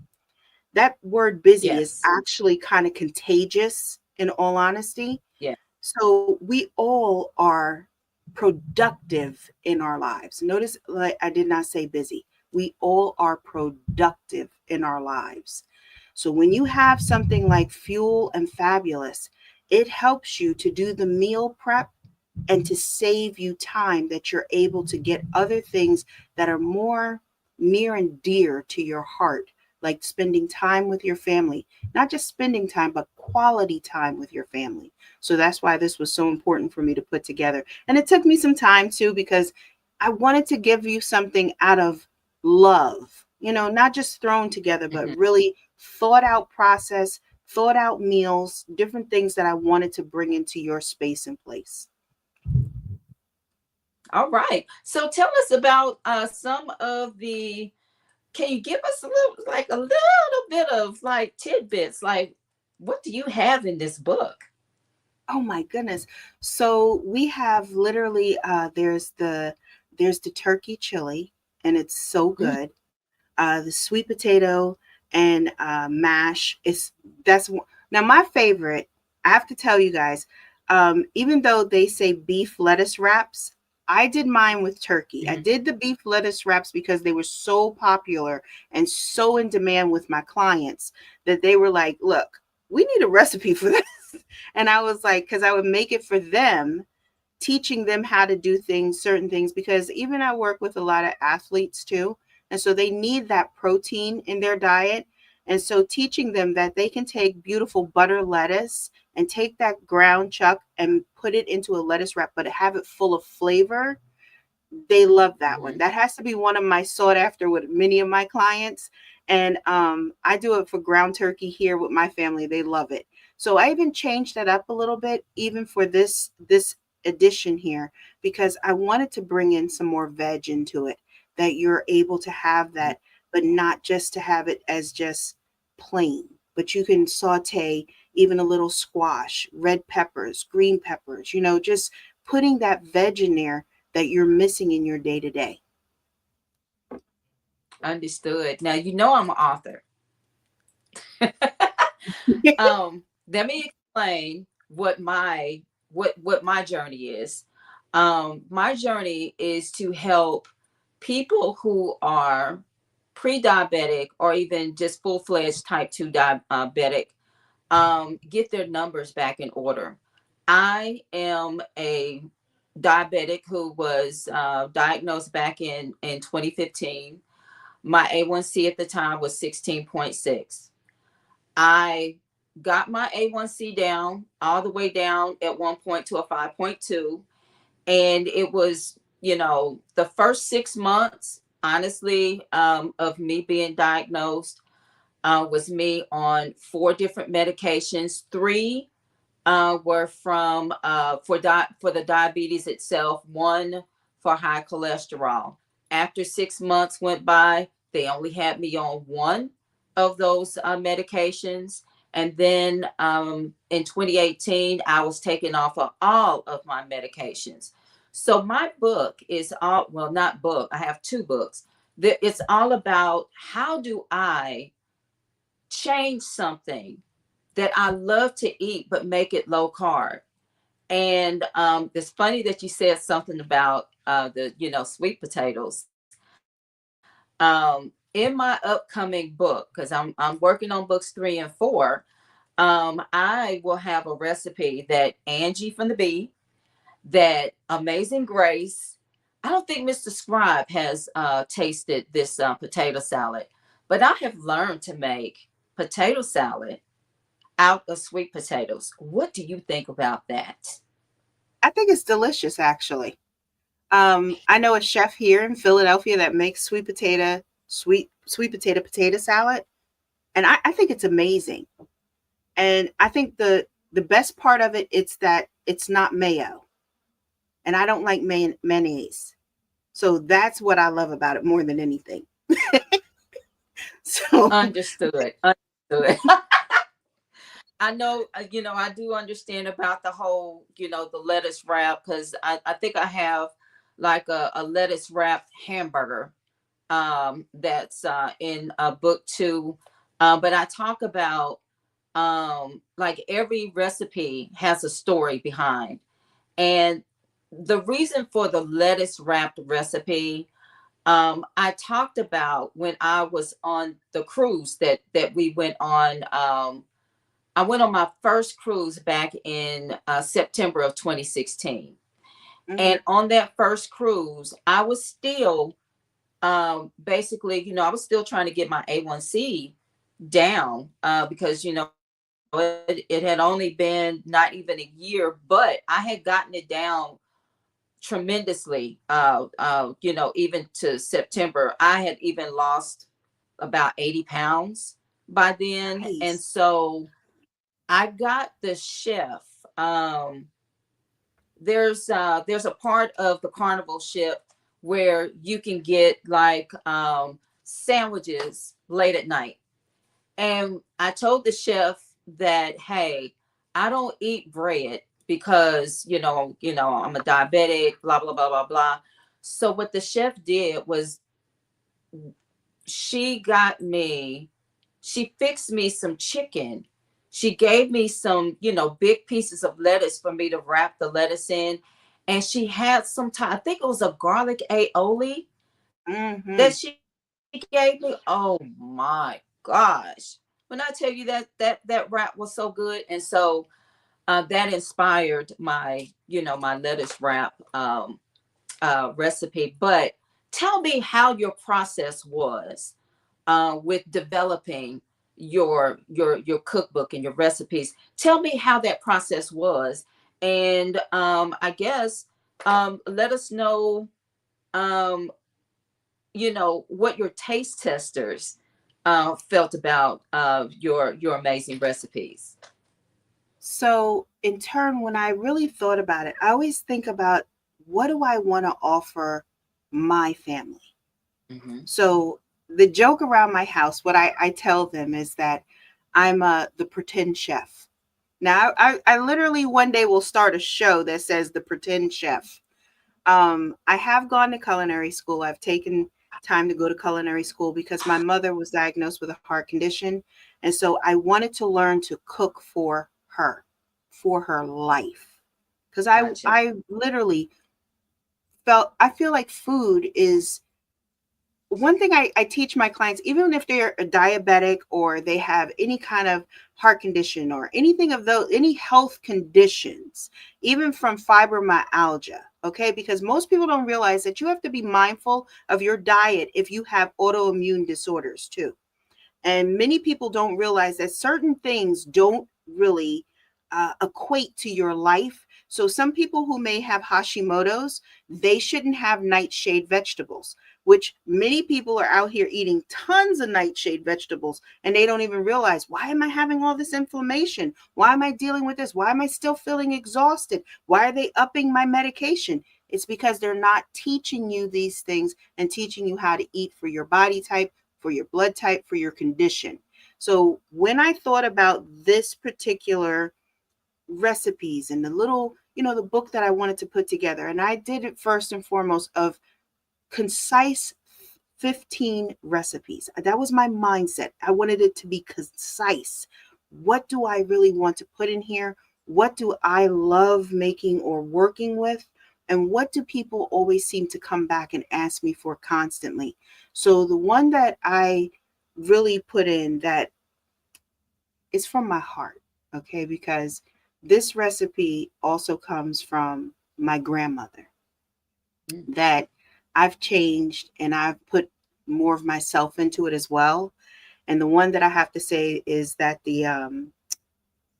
That word busy is actually kind of contagious, in all honesty. Yeah. So we all are productive in our lives. Notice, like, I did not say busy. We all are productive in our lives. So when you have something like Fuel and Fabulous, it helps you to do the meal prep and to save you time that you're able to get other things that are more near and dear to your heart, like spending time with your family, not just spending time, but quality time with your family. So that's why this was so important for me to put together. And it took me some time too, because I wanted to give you something out of love, not just thrown together, but really thought out process, thought out meals, different things that I wanted to bring into your space and place. All right. So tell us about some of the, can you give us a little bit of like tidbits? Like, what do you have in this book? Oh my goodness. So we have literally, there's the turkey chili, and it's so good. The sweet potato and mash now my favorite. I have to tell you guys, even though they say beef lettuce wraps, I did mine with turkey. I did the beef lettuce wraps because they were so popular and so in demand with my clients that they were like, look, we need a recipe for this. And I was like, because I would make it for them, teaching them how to do certain things, because even I work with a lot of athletes too. And so they need that protein in their diet. And so teaching them that they can take beautiful butter lettuce and take that ground chuck and put it into a lettuce wrap, but have it full of flavor. They love that one. That has to be one of my sought after with many of my clients. And I do it for ground turkey here with my family. They love it. So I even changed that up a little bit, even for this edition here, because I wanted to bring in some more veg into it, that you're able to have that, but not just to have it as just plain, but you can saute even a little squash, red peppers, green peppers, just putting that veg in there that you're missing in your day to day. Understood. Now I'm an author. Let me explain what my journey is. My journey is to help people who are pre-diabetic or even just full-fledged type 2 diabetic get their numbers back in order. I am a diabetic who was diagnosed back in 2015. My A1C at the time was 16.6. I got my A1C down all the way down at one point to a 5.2. And it was, the first 6 months, honestly, of me being diagnosed, was me on 4 different medications. 3 were from for the diabetes itself, 1 for high cholesterol. After 6 months went by, they only had me on 1 of those medications. And then in 2018, I was taken off of all of my medications. So my book is all, well, not book, I have 2 books. It's all about how do I change something that I love to eat, but make it low carb. And it's funny that you said something about sweet potatoes. In my upcoming book, because I'm working on books 3 and 4, I will have a recipe that Angee from the Bee, that Amazing Grace. I don't think Mr. Scribe has tasted this potato salad, but I have learned to make potato salad out of sweet potatoes. What do you think about that? I think it's delicious, actually. I know a chef here in Philadelphia that makes sweet potato salad, and I think it's amazing. And I think the best part of it, it's that it's not mayo, and I don't like mayonnaise. So that's what I love about it more than anything. So Understood. Understood. I know, I do understand about the whole, the lettuce wrap, because I think I have like a lettuce wrapped hamburger that's in book 2. But I talk about like every recipe has a story behind. And the reason for the lettuce wrapped recipe, I talked about when I was on the cruise that we went on. I went on my first cruise back in September of 2016. And on that first cruise, I was still basically, I was still trying to get my A1C down because, it had only been not even a year, but I had gotten it down tremendously. Even to September, I had even lost about 80 pounds by then. Nice. And so I got the chef. There's a part of the carnival ship where you can get like sandwiches late at night. And I told the chef that, hey, I don't eat bread because, I'm a diabetic, blah, blah, blah, blah, blah. So what the chef did was she fixed me some chicken. She gave me some, big pieces of lettuce for me to wrap the lettuce in. And she had some time, I think it was a garlic aioli that she gave me. Oh my gosh. When I tell you that wrap was so good. And so that inspired my lettuce wrap recipe. But tell me how your process was with developing your cookbook and your recipes. Tell me how that process was, and I guess let us know what your taste testers felt about your amazing recipes. So in turn, when I really thought about it, I always think about, what do I want to offer my family? So the joke around my house, what I tell them is that I'm the pretend chef. Now, I literally one day will start a show that says the pretend chef. I have gone to culinary school. I've taken time to go to culinary school because my mother was diagnosed with a heart condition. And so I wanted to learn to cook for her life. Because I literally I feel like food is one thing I teach my clients, even if they're a diabetic or they have any kind of heart condition or anything of those, any health conditions, even from fibromyalgia, okay? Because most people don't realize that you have to be mindful of your diet if you have autoimmune disorders too. And many people don't realize that certain things don't really equate to your life. So some people who may have Hashimoto's, they shouldn't have nightshade vegetables, which many people are out here eating tons of nightshade vegetables and they don't even realize, why am I having all this inflammation? Why am I dealing with this? Why am I still feeling exhausted? Why are they upping my medication? It's because they're not teaching you these things and teaching you how to eat for your body type, for your blood type, for your condition. So when I thought about this particular recipes and the little, the book that I wanted to put together, and I did it first and foremost of concise 15 recipes. That was my mindset. I wanted it to be concise. What do I really want to put in here? What do I love making or working with? And what do people always seem to come back and ask me for constantly? So the one that I really put in that is from my heart, okay? Because this recipe also comes from my grandmother that I've changed and I've put more of myself into it as well. And the one that I have to say is that the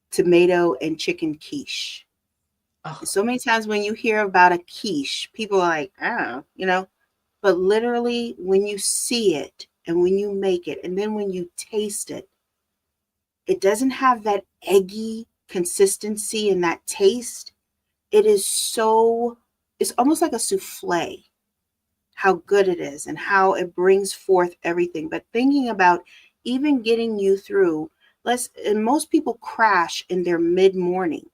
tomato and chicken quiche. Oh. So many times when you hear about a quiche, people are like, oh, but literally when you see it and when you make it and then when you taste it, it doesn't have that eggy consistency and that taste. It's almost like a souffle, how good it is and how it brings forth everything. But thinking about even getting you through, and most people crash in their mid-morning.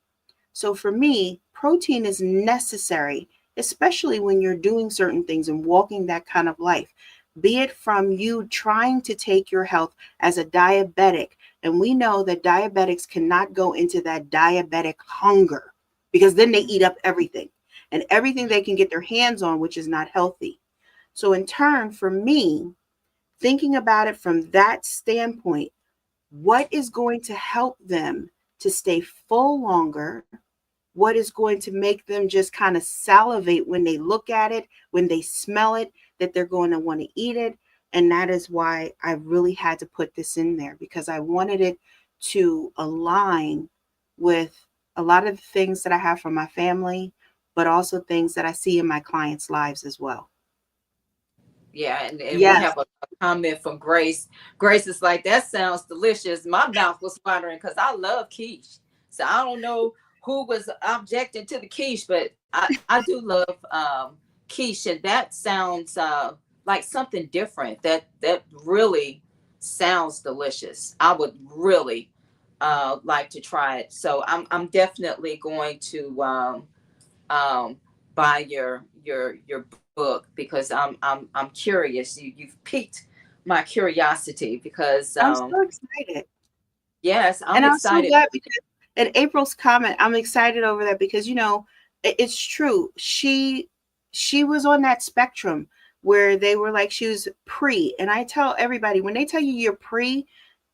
So for me, protein is necessary, especially when you're doing certain things and walking that kind of life, be it from you trying to take your health as a diabetic. And we know that diabetics cannot go into that diabetic hunger because then they eat up everything and everything they can get their hands on, which is not healthy. So in turn, for me, thinking about it from that standpoint, what is going to help them to stay full longer? What is going to make them just kind of salivate when they look at it, when they smell it, that they're going to want to eat it? And that is why I really had to put this in there, because I wanted it to align with a lot of the things that I have from my family, but also things that I see in my clients' lives as well. Yeah, and Yes. We have a comment from Grace. Grace is like, that sounds delicious. My mouth was watering because I love quiche. So I don't know who was objecting to the quiche, but I do love quiche, and that sounds like something different. That really sounds delicious. I would really like to try it. So I'm definitely going to buy your book because I'm curious. You've piqued my curiosity because I'm so excited. Yes, I'm and excited. I'm so glad because at April's comment, I'm excited over that because it's true. She was on that spectrum where they were like she was pre, and I tell everybody when they tell you you're pre,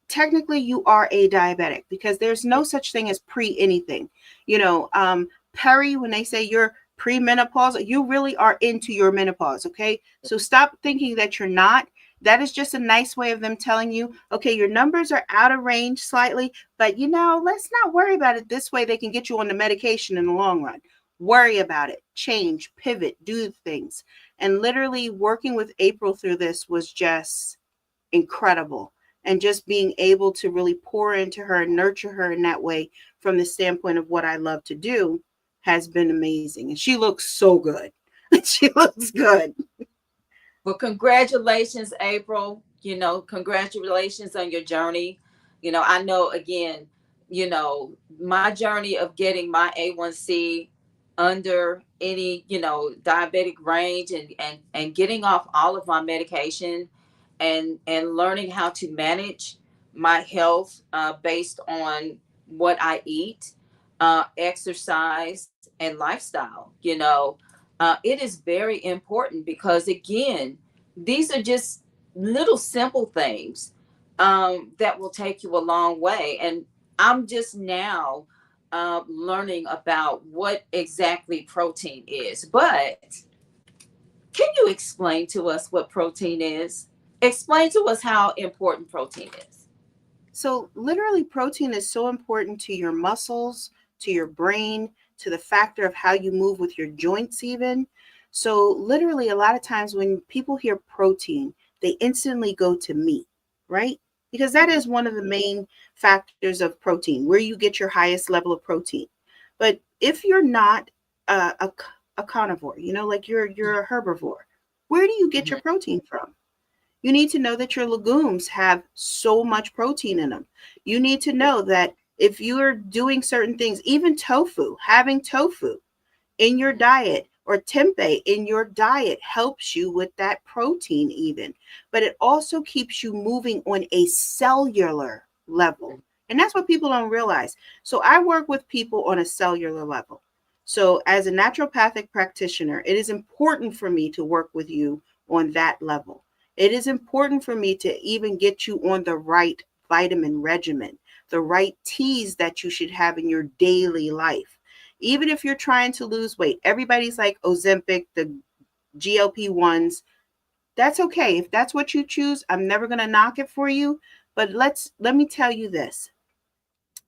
technically you are a diabetic because there's no such thing as pre anything. Peri, when they say you're premenopause, you really are into your menopause. Okay, so stop thinking that you're not. That is just a nice way of them telling you, okay, your numbers are out of range slightly, but let's not worry about it. This way they can get you on the medication in the long run. Worry about it, change, pivot, do things. And literally working with April through this was just incredible. and just being able to really pour into her and nurture her in that way from the standpoint of what I love to do has been amazing. And she looks so good. She looks good. Well, congratulations, April. Congratulations on your journey. I know, again, my journey of getting my A1C under any, diabetic range and getting off all of my medication and learning how to manage my health based on what I eat, exercise, and lifestyle. It is very important because, again, these are just little simple things that will take you a long way. And I'm just now learning about what exactly protein is. But can you explain to us what protein is? Explain to us how important protein is. So literally, protein is so important to your muscles, to your brain, to the factor of how you move with your joints even. So literally, a lot of times when people hear protein, they instantly go to meat, right? Because that is one of the main factors of protein, where you get your highest level of protein. But if you're not a carnivore, like you're a herbivore, where do you get your protein from? You need to know that your legumes have so much protein in them. You need to know that if you are doing certain things, even tofu, having tofu in your diet or tempeh in your diet helps you with that protein even. But it also keeps you moving on a cellular level. And that's what people don't realize. So I work with people on a cellular level. So as a naturopathic practitioner, it is important for me to work with you on that level. It is important for me to even get you on the right vitamin regimen, the right teas that you should have in your daily life. Even if you're trying to lose weight, everybody's like Ozempic, the GLP-1s. That's okay. If that's what you choose, I'm never going to knock it for you. But let me tell you this.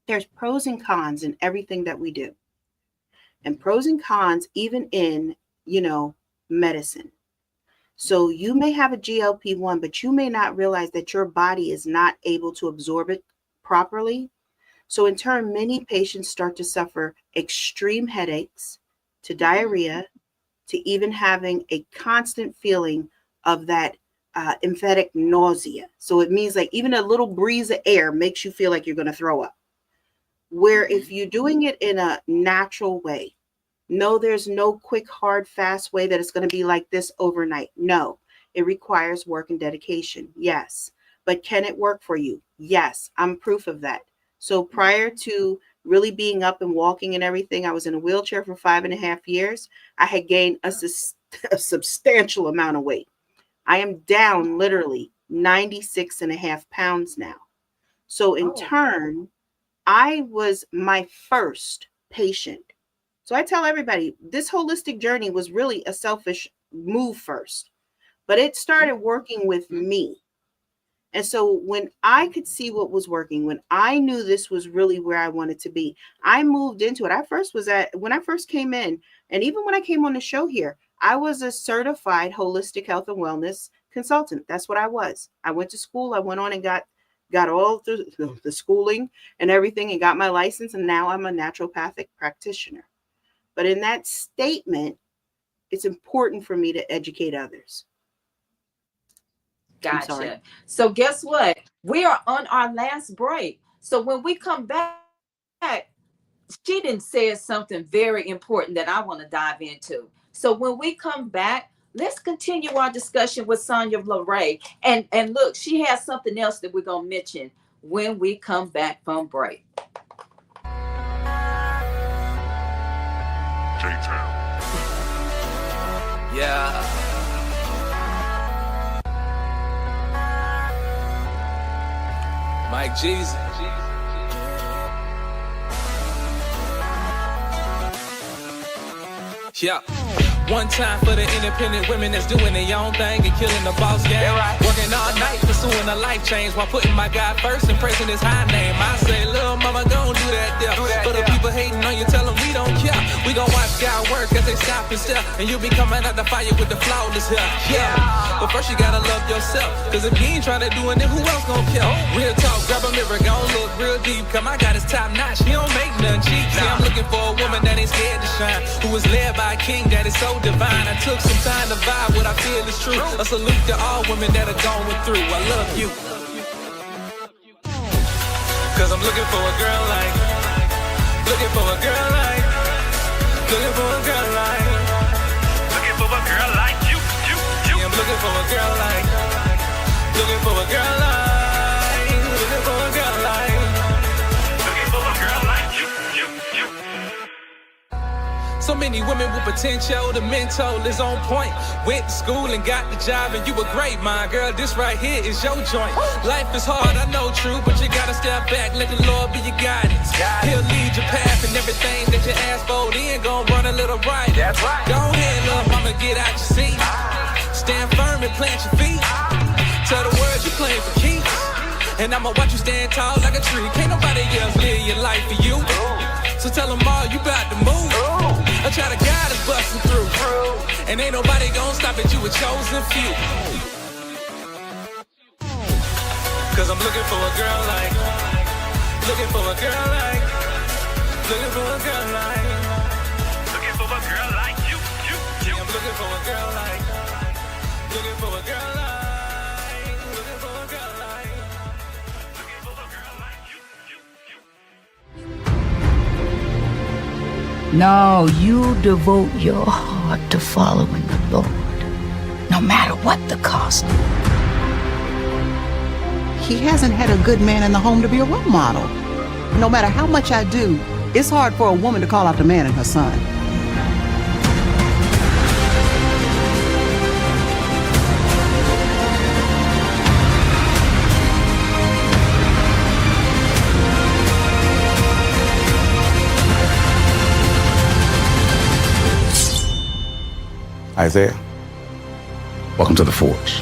There's pros and cons in everything that we do. And pros and cons even in, medicine. So you may have a GLP-1, but you may not realize that your body is not able to absorb it properly. So in turn, many patients start to suffer extreme headaches, to diarrhea, to even having a constant feeling of that emphatic nausea. So it means like even a little breeze of air makes you feel like you're going to throw up. Where if you're doing it in a natural way, no, there's no quick, hard, fast way that it's going to be like this overnight. No, it requires work and dedication. Yes. But can it work for you? Yes, I'm proof of that. So prior to really being up and walking and everything, I was in a wheelchair for 5.5 years. I had gained a substantial amount of weight. I am down literally 96.5 pounds now. So in turn, I was my first patient. So I tell everybody, this holistic journey was really a selfish move first, but it started working with me. And so when I could see what was working, when I knew this was really where I wanted to be, I moved into it. When I first came in, and even when I came on the show here, I was a certified holistic health and wellness consultant. That's what I was. I went to school. I went on and got all the schooling and everything and got my license. And now I'm a naturopathic practitioner. But in that statement, it's important for me to educate others. Gotcha. So guess what? We are on our last break. So when we come back, she didn't say something very important that I want to dive into. So when we come back, let's continue our discussion with Sonya LaRae. And look, she has something else that we're going to mention when we come back from break. J-Town. Yeah. Mike Jesus. Yeah. One time for the independent women that's doing their own thing and killing the boss game. Working all night, pursuing doing a life change while putting my God first and praising his high name. I say, little mama, gon' do that there. For the people hating on you, tell them we don't care. We gon' watch God work as they stop and step, and you'll be coming out the fire with the flawless hair. Yeah, but first you gotta love yourself, cause if you ain't trying to do it, then who else gon' care? Real talk, grab a mirror, gon' look real deep. Come, I got his top notch, he don't make nothing cheap. See, I'm looking for a woman that ain't scared to shine, who is led by a king that is so divine. I took some time to vibe, what I feel is true. A salute to all women that are going through. I love you, cause I'm looking for a girl like, looking for a girl like, looking for a girl like, looking for a girl like you. Yeah, I'm looking for a girl like, looking for a girl like, looking for a girl like, looking for a girl like you. So many women with potential, the mental is on point. Went to school and got the job, and you were great, my girl. This right here is your joint. Life is hard, I know, true, but you gotta step back, let the Lord be your guidance. He'll lead your path, and everything that you ask for, then gon' run a little right. That's right. Go ahead, little mama, get out your seat. Stand firm and plant your feet. Tell the world you playing for keeps, and I'ma watch you stand tall like a tree. Can't nobody else live your life for you. So tell them all you bout to move. I try to guide us busting through, and ain't nobody gon' stop it, you a chosen few. Cause I'm looking for a girl like, looking for a girl like, looking for a girl like, looking for a girl like you. Yeah, I'm looking for a girl like, looking for a girl like, looking for a girl like, looking for a girl like you. No, you devote your heart to following the Lord, no matter what the cost. He hasn't had a good man in the home to be a role model. No matter how much I do, it's hard for a woman to call out the man in her son. Isaiah, welcome to the Forge.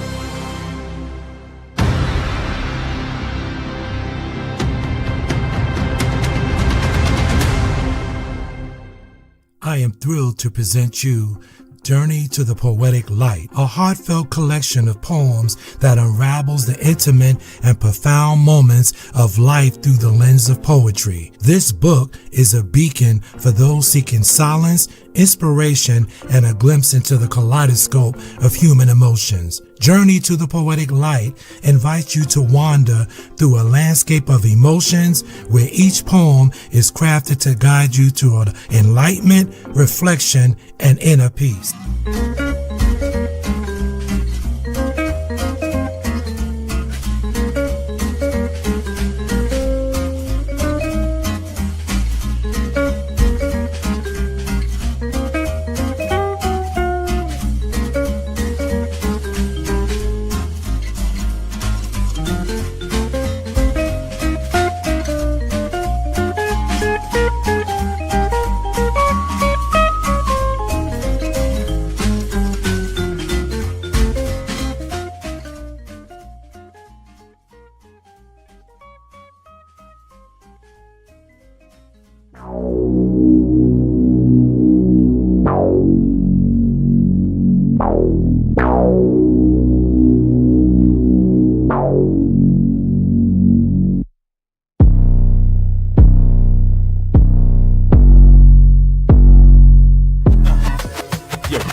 I am thrilled to present you Journey to the Poetic Light, a heartfelt collection of poems that unravels the intimate and profound moments of life through the lens of poetry. This book is a beacon for those seeking silence, inspiration, and a glimpse into the kaleidoscope of human emotions. Journey to the Poetic Light invites you to wander through a landscape of emotions where each poem is crafted to guide you toward enlightenment, reflection, and inner peace.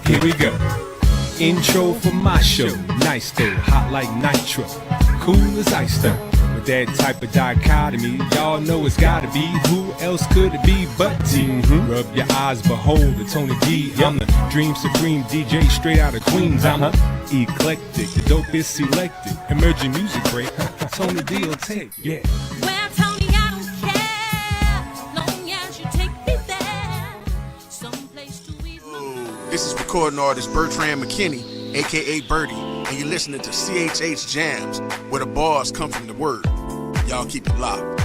Here we go. Intro for my show. Nice though, hot like nitro. Cool as ice though. With that type of dichotomy, y'all know it's gotta be. Who else could it be but T? Rub your eyes, behold the Tony D. I'm the Dream Supreme DJ straight out of Queens. I'm eclectic, the dopest selected. Emerging music break. Tony D will take, yeah. Well, Tony, I don't care, long as you take me there, someplace to ease my mind. This is recording artist Bertrand McKinney, aka Birdie, and you're listening to CHH Jams, where the bars come from the word. Y'all keep it locked.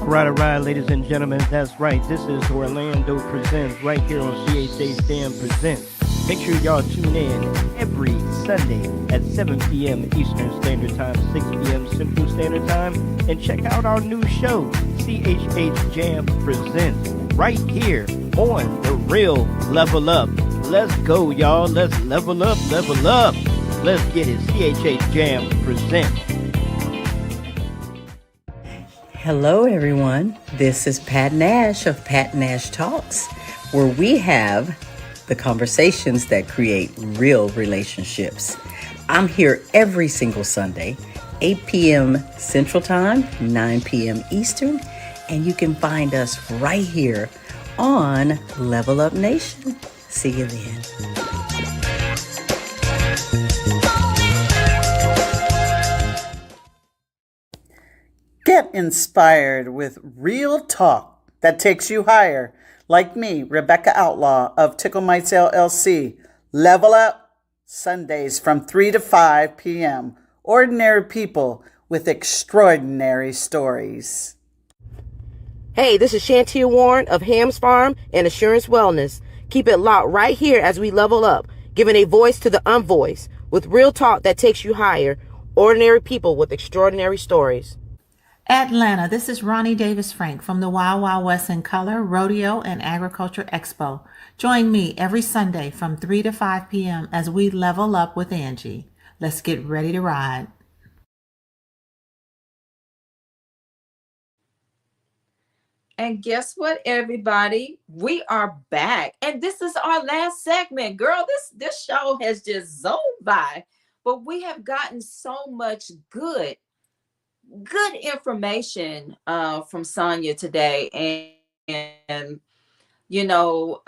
All right, ladies and gentlemen, that's right. This is Orlando Presents right here on CHH Jam Presents. Make sure y'all tune in every Sunday at 7 p.m. Eastern Standard Time, 6 p.m. And check out our new show, CHH Jam Presents, right here on The Real Level Up. Let's go, y'all. Let's level up, level up. Let's get it. CHH Jam Presents. Hello, everyone. This is Pat Nash of Pat Nash Talks, where we have the conversations that create real relationships. I'm here every single Sunday, 8 p.m. Central Time, 9 p.m. Eastern, and you can find us right here on Level Up Nation. See you then. Get inspired with real talk that takes you higher. Like me, Rebecca Outlaw of Tickle Mites LLC. Level Up, Sundays from 3 to 5 p.m. Ordinary people with extraordinary stories. Hey, this is Shantia Warren of Hams Farm and Assurance Wellness. Keep it locked right here as we level up, giving a voice to the unvoiced with real talk that takes you higher. Ordinary people with extraordinary stories. Atlanta, this is Ronnie Davis Frank from the Wild Wild West in Color, Rodeo, and Agriculture Expo. Join me every Sunday from 3 to 5 p.m. as we level up with Angee. Let's get ready to ride. And guess what, everybody? We are back. And this is our last segment. Girl, this show has just zoned by. But we have gotten so much good information from Sonya today. And you know,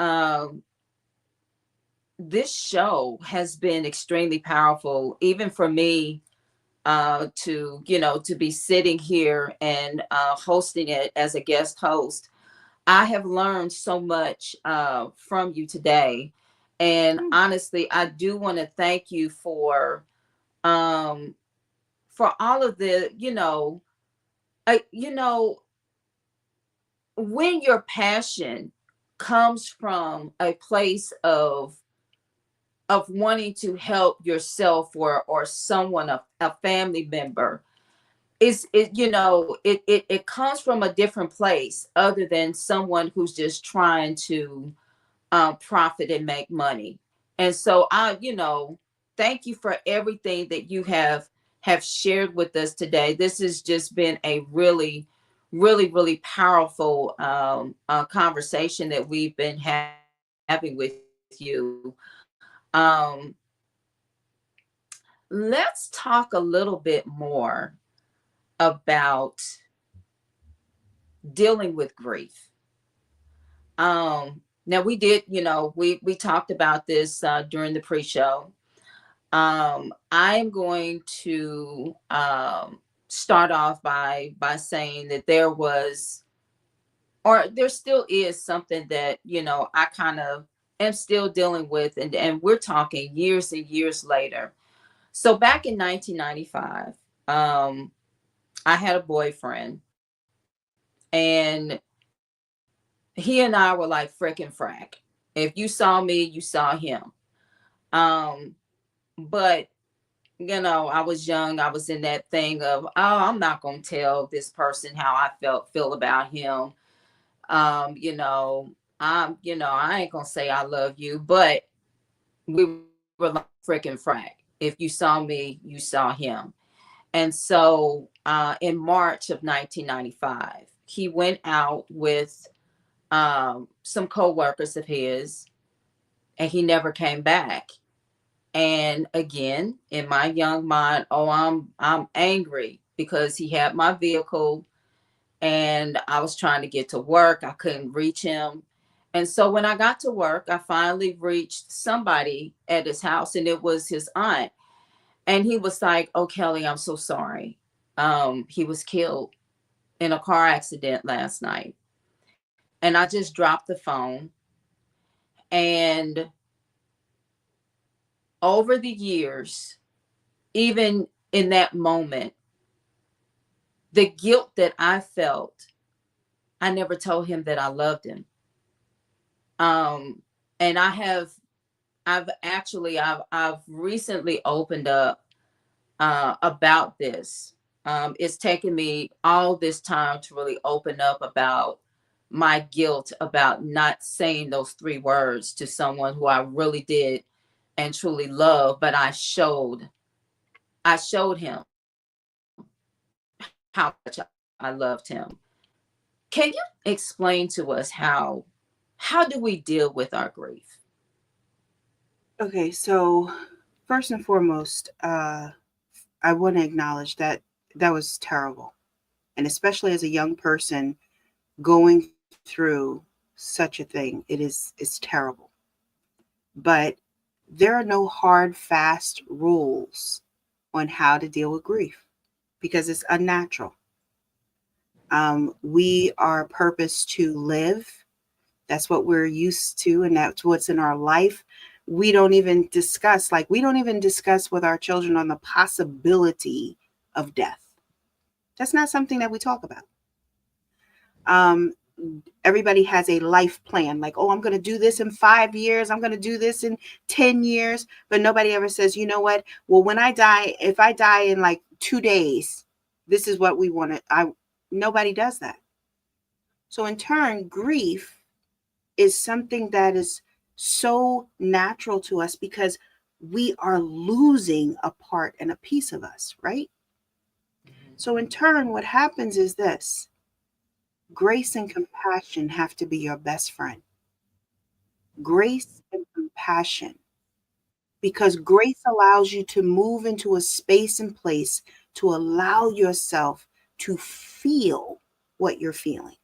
this show has been extremely powerful, even for me, to be sitting here and hosting it as a guest host. I have learned so much from you today, and honestly, I do want to thank you for all of the when your passion comes from a place of wanting to help yourself or someone, a family member, it comes from a different place other than someone who's just trying to profit and make money. And so thank you for everything that you have shared with us today. This has just been a really, really, really powerful conversation that we've been having with you. Let's talk a little bit more about dealing with grief. Now we did, we talked about this during the pre-show. I'm going to start off by saying that there was, or there still is, something that I kind of am still dealing with, and we're talking years and years later. So back in 1995, I had a boyfriend, and he and I were like frickin' frack. If you saw me, you saw him. But I was young. I was in that thing of, I'm not gonna tell this person how I feel about him. I ain't gonna say I love you, but we were like frickin' frack. If you saw me, you saw him. And so in March of 1995, he went out with some co-workers of his, and he never came back. And again, in my young mind, I'm angry because he had my vehicle and I was trying to get to work. I couldn't reach him. And so when I got to work, I finally reached somebody at his house, and it was his aunt. And he was like, "Oh, Kelly, I'm so sorry. He was killed in a car accident last night." And I just dropped the phone. And over the years, even in that moment, the guilt that I felt, I never told him that I loved him. And I've recently opened up about this. It's taken me all this time to really open up about my guilt about not saying those 3 words to someone who I really did and truly love, but I showed him how much I loved him. Can you explain to us how do we deal with our grief? Okay, so first and foremost, I want to acknowledge that that was terrible. And especially as a young person going through such a thing, it's terrible. But there are no hard, fast rules on how to deal with grief because it's unnatural. We are purposed to live. That's what we're used to, and that's what's in our life. We don't even discuss with our children on the possibility of death. That's not something that we talk about. Um, Everybody has a life plan, like, oh, I'm going to do this in 5 years. I'm going to do this in 10 years. But nobody ever says, you know what? Well, when I die, if I die in like 2 days, this is what we want to, nobody does that. So in turn, grief is something that is so natural to us because we are losing a part and a piece of us, right? So in turn, what happens is this: grace and compassion have to be your best friend. Grace and compassion, because grace allows you to move into a space and place to allow yourself to feel what you're feeling.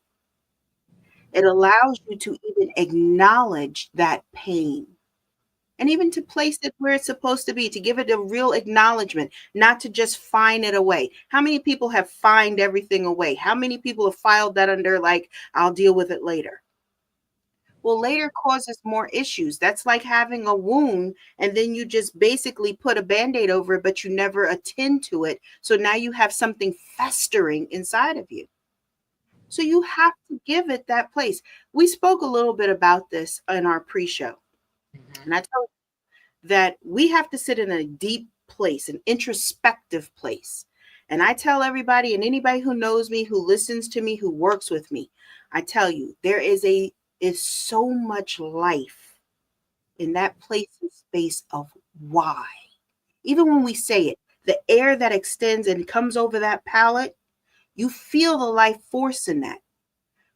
It allows you to even acknowledge that pain and even to place it where it's supposed to be, to give it a real acknowledgement, not to just file it away. How many people have filed everything away? How many people have filed that under like, I'll deal with it later? Well, later causes more issues. That's like having a wound and then you just basically put a Band-Aid over it, but you never attend to it. So now you have something festering inside of you. So you have to give it that place. We spoke a little bit about this in our pre-show. And I told you that we have to sit in a deep place, an introspective place. And I tell everybody and anybody who knows me, who listens to me, who works with me, I tell you, there is so much life in that place and space of why. Even when we say it, the air that extends and comes over that palate, you feel the life force in that.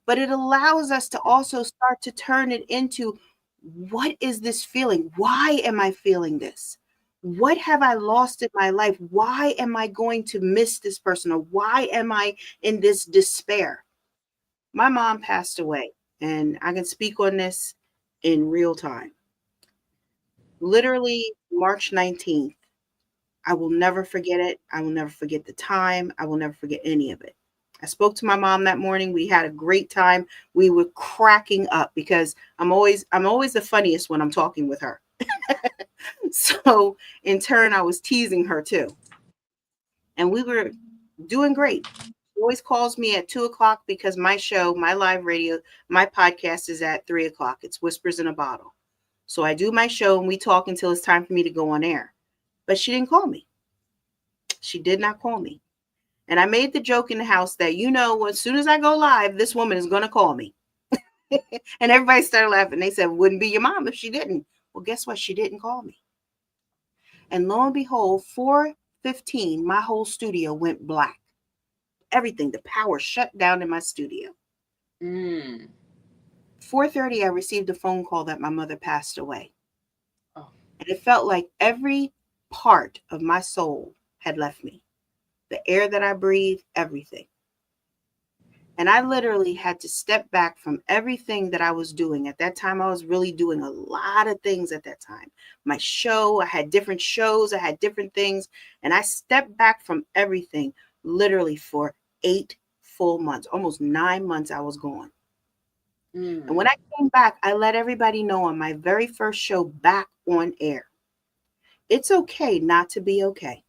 But it allows us to also start to turn it into, what is this feeling? Why am I feeling this? What have I lost in my life? Why am I going to miss this person? Or why am I in this despair? My mom passed away, and I can speak on this in real time. Literally March 19th. I will never forget it. I will never forget the time. I will never forget any of it. I spoke to my mom that morning. We had a great time. We were cracking up because I'm always the funniest when I'm talking with her. So in turn, I was teasing her too. And we were doing great. She always calls me at 2:00 because my show, my live radio, my podcast is at 3:00. It's Whispers in a Bottle. So I do my show and we talk until it's time for me to go on air. But she didn't call me. She did not call me. And I made the joke in the house that, as soon as I go live, this woman is going to call me. And everybody started laughing. They said, wouldn't be your mom if she didn't. Well, guess what? She didn't call me. And lo and behold, 4:15, my whole studio went black. Everything, the power shut down in my studio. 4:30, I received a phone call that my mother passed away. Oh. And it felt like every part of my soul had left me. The air that I breathe, everything. And I literally had to step back from everything that I was doing. At that time, I was really doing a lot of things at that time. My show, I had different shows, I had different things. And I stepped back from everything literally for 8 full months, almost 9 months I was gone. And when I came back, I let everybody know on my very first show back on air, it's okay not to be okay.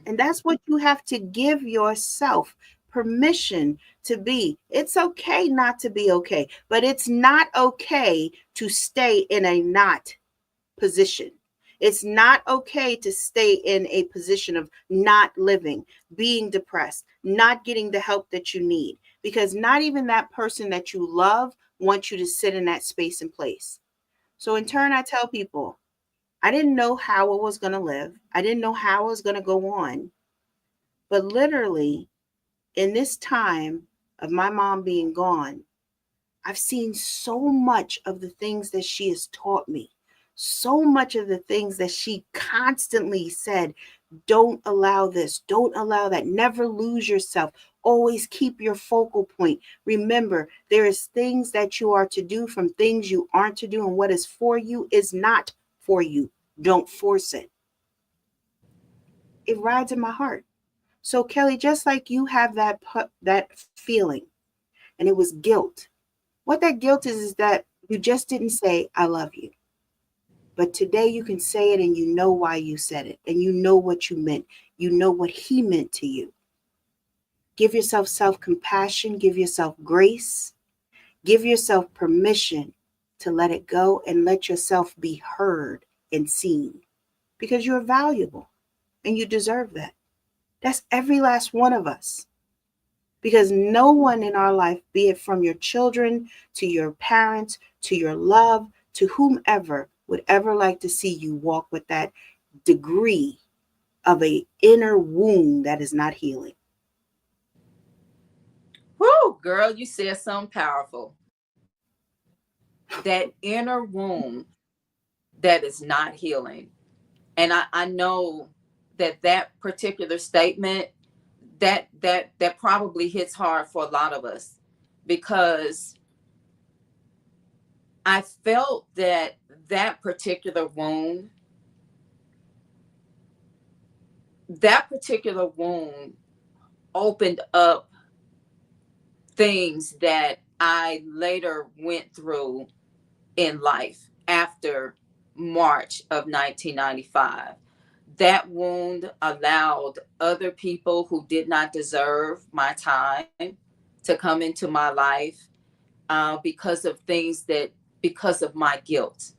And that's what you have to give yourself permission to be. It's okay not to be okay, but it's not okay to stay in a not position. It's not okay to stay in a position of not living, being depressed, not getting the help that you need, because not even that person that you love wants you to sit in that space and place. So in turn, I tell people, I didn't know how I was going to live. I didn't know how I was going to go on. But literally, in this time of my mom being gone, I've seen so much of the things that she has taught me, so much of the things that she constantly said, don't allow this, don't allow that, never lose yourself, always keep your focal point. Remember, there is things that you are to do from things you aren't to do, and what is for you is not for you. Don't force it. It rides in my heart. So Kelly, just like you have that feeling, and it was guilt. What that guilt is that you just didn't say, I love you. But today you can say it and you know why you said it and you know what you meant. You know what he meant to you. Give yourself self-compassion. Give yourself grace. Give yourself permission to let it go and let yourself be heard and seen, because you're valuable and you deserve that. That's every last one of us. Because no one in our life, be it from your children to your parents to your love to whomever, would ever like to see you walk with that degree of a inner wound that is not healing. Whoo, girl, you said something powerful. That inner wound that is not healing. And I know that particular statement, that probably hits hard for a lot of us, because I felt that particular wound opened up things that I later went through in life after March of 1995. That wound allowed other people who did not deserve my time to come into my life, because of my guilt,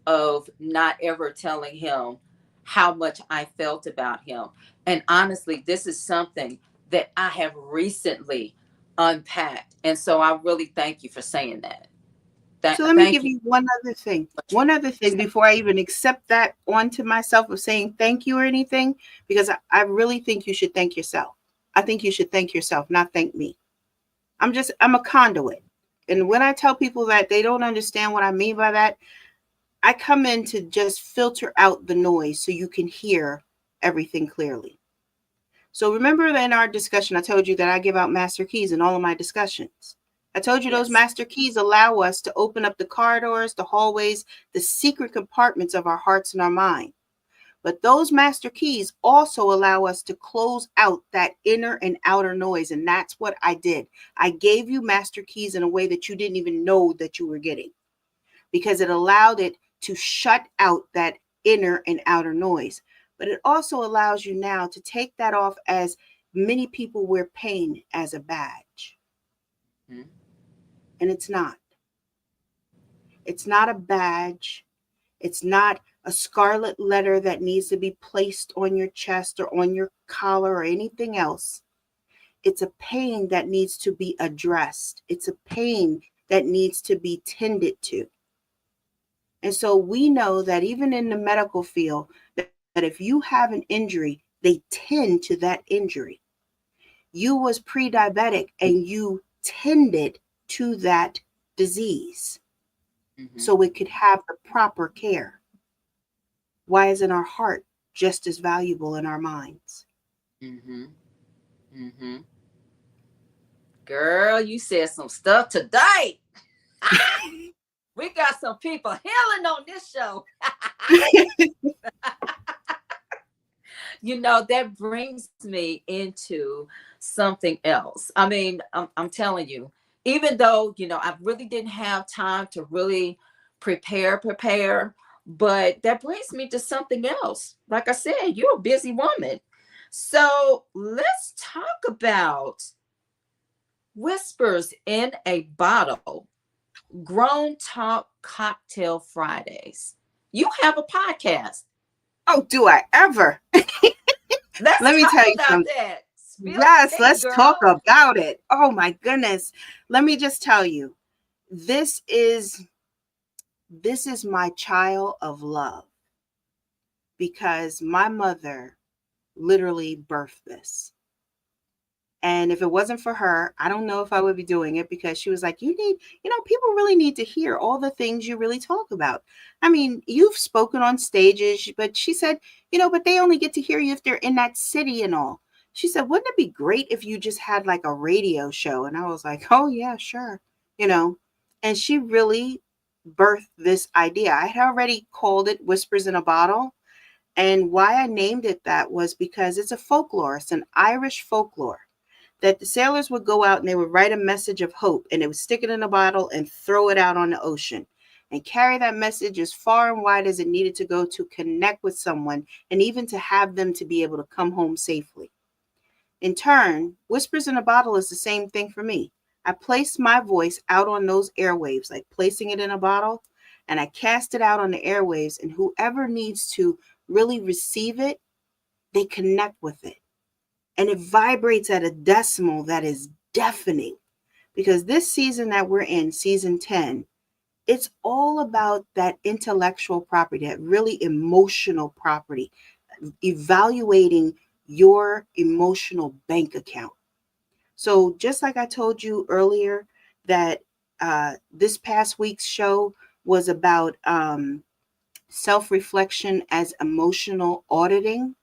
of not ever telling him how much I felt about him. And honestly, this is something that I have recently unpacked. And so I really thank you for saying that. So let me Thank give you. you one other thing before I even accept that onto myself of saying thank you or anything, because I really think you should thank yourself. I think you should thank yourself, not thank me. I'm a conduit. And when I tell people that they don't understand what I mean by that, I come in to just filter out the noise so you can hear everything clearly. So remember that in our discussion, I told you that I give out master keys in all of my discussions. I told you those master keys allow us to open up the corridors, the hallways, the secret compartments of our hearts and our mind. But those master keys also allow us to close out that inner and outer noise. And that's what I did. I gave you master keys in a way that you didn't even know that you were getting, because it allowed it to shut out that inner and outer noise. But it also allows you now to take that off, as many people wear pain as a badge. Mm-hmm. And it's not. It's not a badge. It's not a scarlet letter that needs to be placed on your chest or on your collar or anything else. It's a pain that needs to be addressed. It's a pain that needs to be tended to. And so we know that even in the medical field, that if you have an injury, they tend to that injury. You was pre-diabetic and you tended to that disease, so it could have the proper care. Why isn't our heart just as valuable in our minds? Mm-hmm. Mm-hmm. Girl, you said some stuff today. We got some people healing on this show. You know, that brings me into something else. I mean, I'm telling you, even though, I really didn't have time to really prepare, but that brings me to something else. Like I said, you're a busy woman. So let's talk about Whispers in a Bottle, Grown Talk Cocktail Fridays. You have a podcast. Oh, do I ever? Let's Let me talk tell you about something. that. Spill Yes, the tea, let's girl. talk about it. Oh my goodness. Let me just tell you, this is my child of love, because my mother literally birthed this. And if it wasn't for her, I don't know if I would be doing it, because she was like, people really need to hear all the things you really talk about. I mean, you've spoken on stages, but she said, but they only get to hear you if they're in that city and all. She said, wouldn't it be great if you just had like a radio show? And I was like, oh yeah, sure. And she really birthed this idea. I had already called it Whispers in a Bottle. And why I named it that was because it's a folklore. It's an Irish folklore that the sailors would go out and they would write a message of hope, and they would stick it in a bottle and throw it out on the ocean and carry that message as far and wide as it needed to go to connect with someone, and even to have them to be able to come home safely. In turn, Whispers in a Bottle is the same thing for me. I placed my voice out on those airwaves, like placing it in a bottle, and I cast it out on the airwaves, and whoever needs to really receive it, they connect with it. And it vibrates at a decimal that is deafening, because this season that we're in, season 10, it's all about that intellectual property, that really emotional property, evaluating your emotional bank account. So just like I told you earlier that this past week's show was about self-reflection as emotional auditing.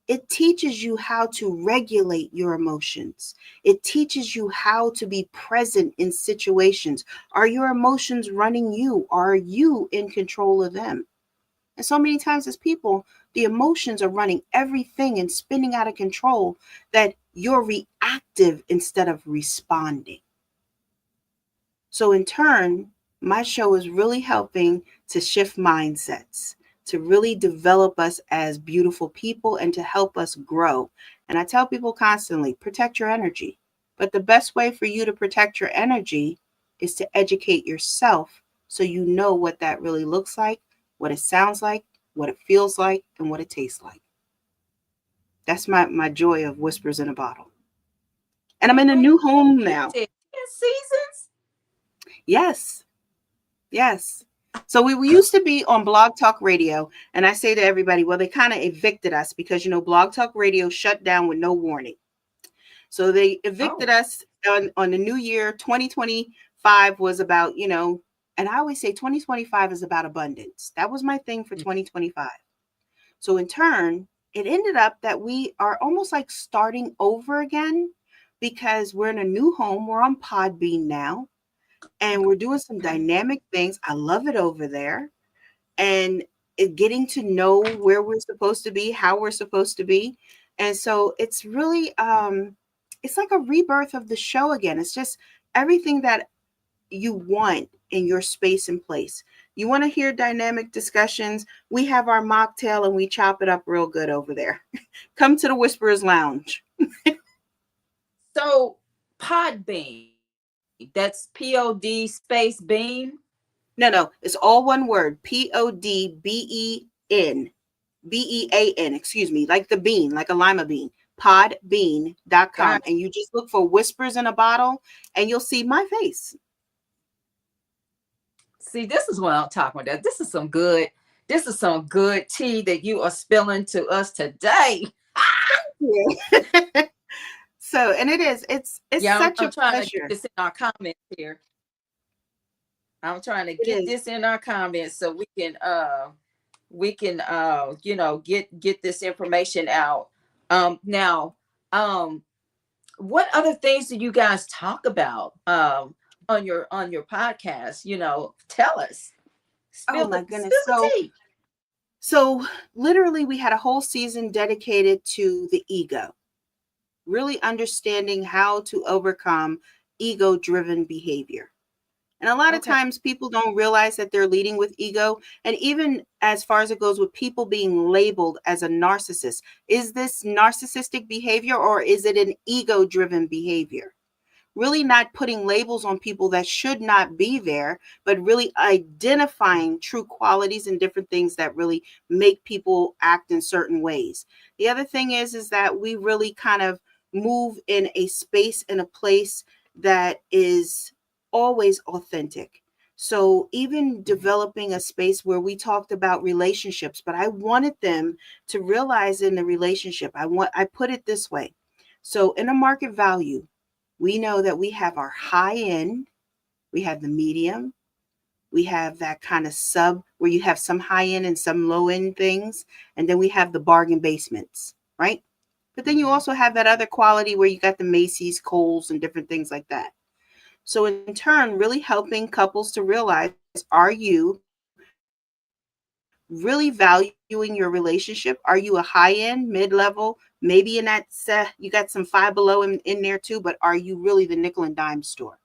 It teaches you how to regulate your emotions. It teaches you how to be present in situations. Are your emotions running you? Are you in control of them? And so many times as people, the emotions are running everything and spinning out of control, that you're reactive instead of responding. So in turn, my show is really helping to shift mindsets, to really develop us as beautiful people, and to help us grow. And I tell people constantly, protect your energy. But the best way for you to protect your energy is to educate yourself, so you know what that really looks like, what it sounds like, what it feels like, and what it tastes like. That's my joy of Whispers in a Bottle. And I'm in a new home now. 10 seasons? Yes. Yes. So we used to be on Blog Talk Radio, and I say to everybody, well, they kind of evicted us because, Blog Talk Radio shut down with no warning. So they evicted us on the new year. 2025 was about, and I always say 2025 is about abundance. That was my thing for 2025. So in turn, it ended up that we are almost like starting over again, because we're in a new home. We're on Podbean now, and we're doing some dynamic things. I love it over there. And getting to know where we're supposed to be, how we're supposed to be. And so it's really, it's like a rebirth of the show again. It's just everything that you want in your space and place. You want to hear dynamic discussions? We have our mocktail and we chop it up real good over there. Come to the Whisperers Lounge. So Podbean, that's P-O-D space bean? No, it's all one word. Podben. Bean, excuse me, like the bean, like a lima bean. Podbean.com. And you just look for Whispers in a Bottle and you'll see my face. See, this is what I'm talking about. This is some good tea that you are spilling to us today. So, and it's such a trying pleasure. to get this in our comments here. I'm trying to get this in our comments so we can get this information out. Now, what other things do you guys talk about on your podcast? Tell us. Oh my goodness. So literally we had a whole season dedicated to the ego, really understanding how to overcome ego-driven behavior. And a lot of times people don't realize that they're leading with ego. And even as far as it goes with people being labeled as a narcissist, is this narcissistic behavior or is it an ego-driven behavior? really not putting labels on people that should not be there, but really identifying true qualities and different things that really make people act in certain ways. The other thing is that we really kind of move in a space and a place that is always authentic. So even developing a space where we talked about relationships, but I wanted them to realize in the relationship, I put it this way. So in a market value, we know that we have our high end, we have the medium, we have that kind of sub where you have some high end and some low end things, and then we have the bargain basements, right? But then you also have that other quality where you got the Macy's, Kohl's, and different things like that. So in turn, really helping couples to realize, are you really valuing your relationship? Are you a high end, mid level, maybe in that set, you got some Five Below in there too, but are you really the nickel and dime store?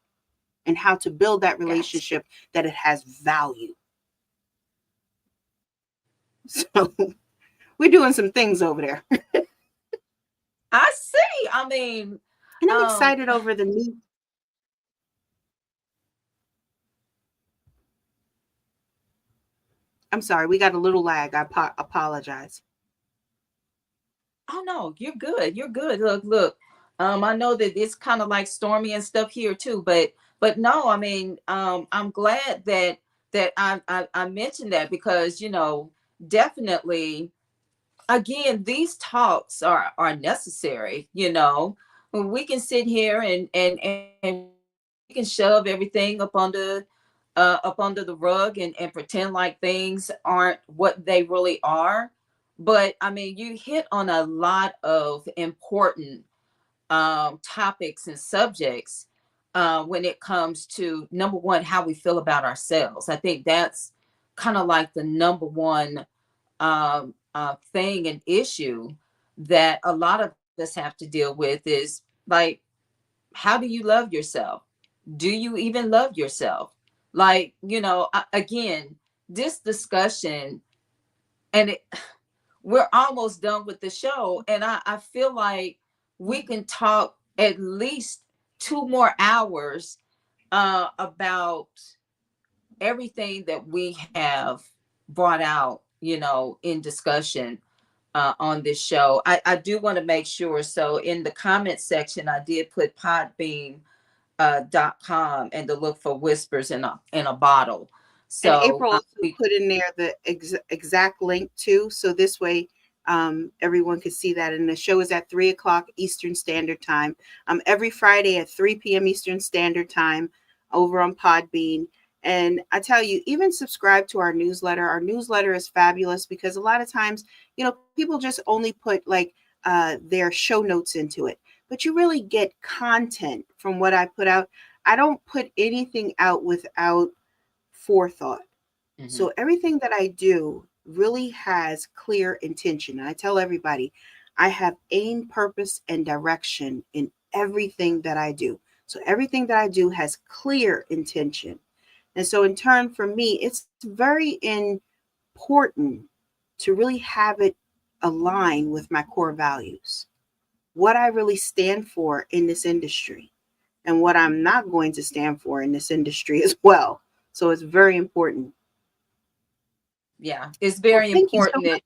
And how to build that relationship that it has value. So we're doing some things over there. I see. I mean, and I'm excited over the new. I'm sorry, we got a little lag. I apologize. Oh no, you're good. You're good. Look. I know that it's kind of like stormy and stuff here too, but no, I mean, I'm glad that I mentioned that because definitely, again, these talks are necessary. We can sit here and we can shove everything up under the rug and pretend like things aren't what they really are. But I mean, you hit on a lot of important topics and subjects when it comes to, number one, how we feel about ourselves. I think that's kind of like the number one thing and issue that a lot of us have to deal with is like, how do you love yourself? Do you even love yourself? Like, again, this discussion, and we're almost done with the show. And I feel like we can talk at least 2 more hours about everything that we have brought out, in discussion on this show. I do want to make sure. So in the comment section, I did put podbean.com and to look for whispers in a bottle. So and April also put in there the exact link too. So this way everyone could see that. And the show is at 3:00 Eastern Standard Time. Every Friday at 3 p.m. Eastern Standard Time over on Podbean. And I tell you, even subscribe to our newsletter. Our newsletter is fabulous because a lot of times, people just only put like their show notes into it. But you really get content from what I put out. I don't put anything out without forethought. Mm-hmm. So everything that I do really has clear intention. And I tell everybody, I have aim, purpose, and direction in everything that I do. So everything that I do has clear intention. And so in turn, for me, it's very important to really have it align with my core values, what I really stand for in this industry, and what I'm not going to stand for in this industry as well. So it's very important. Yeah, it's very important that,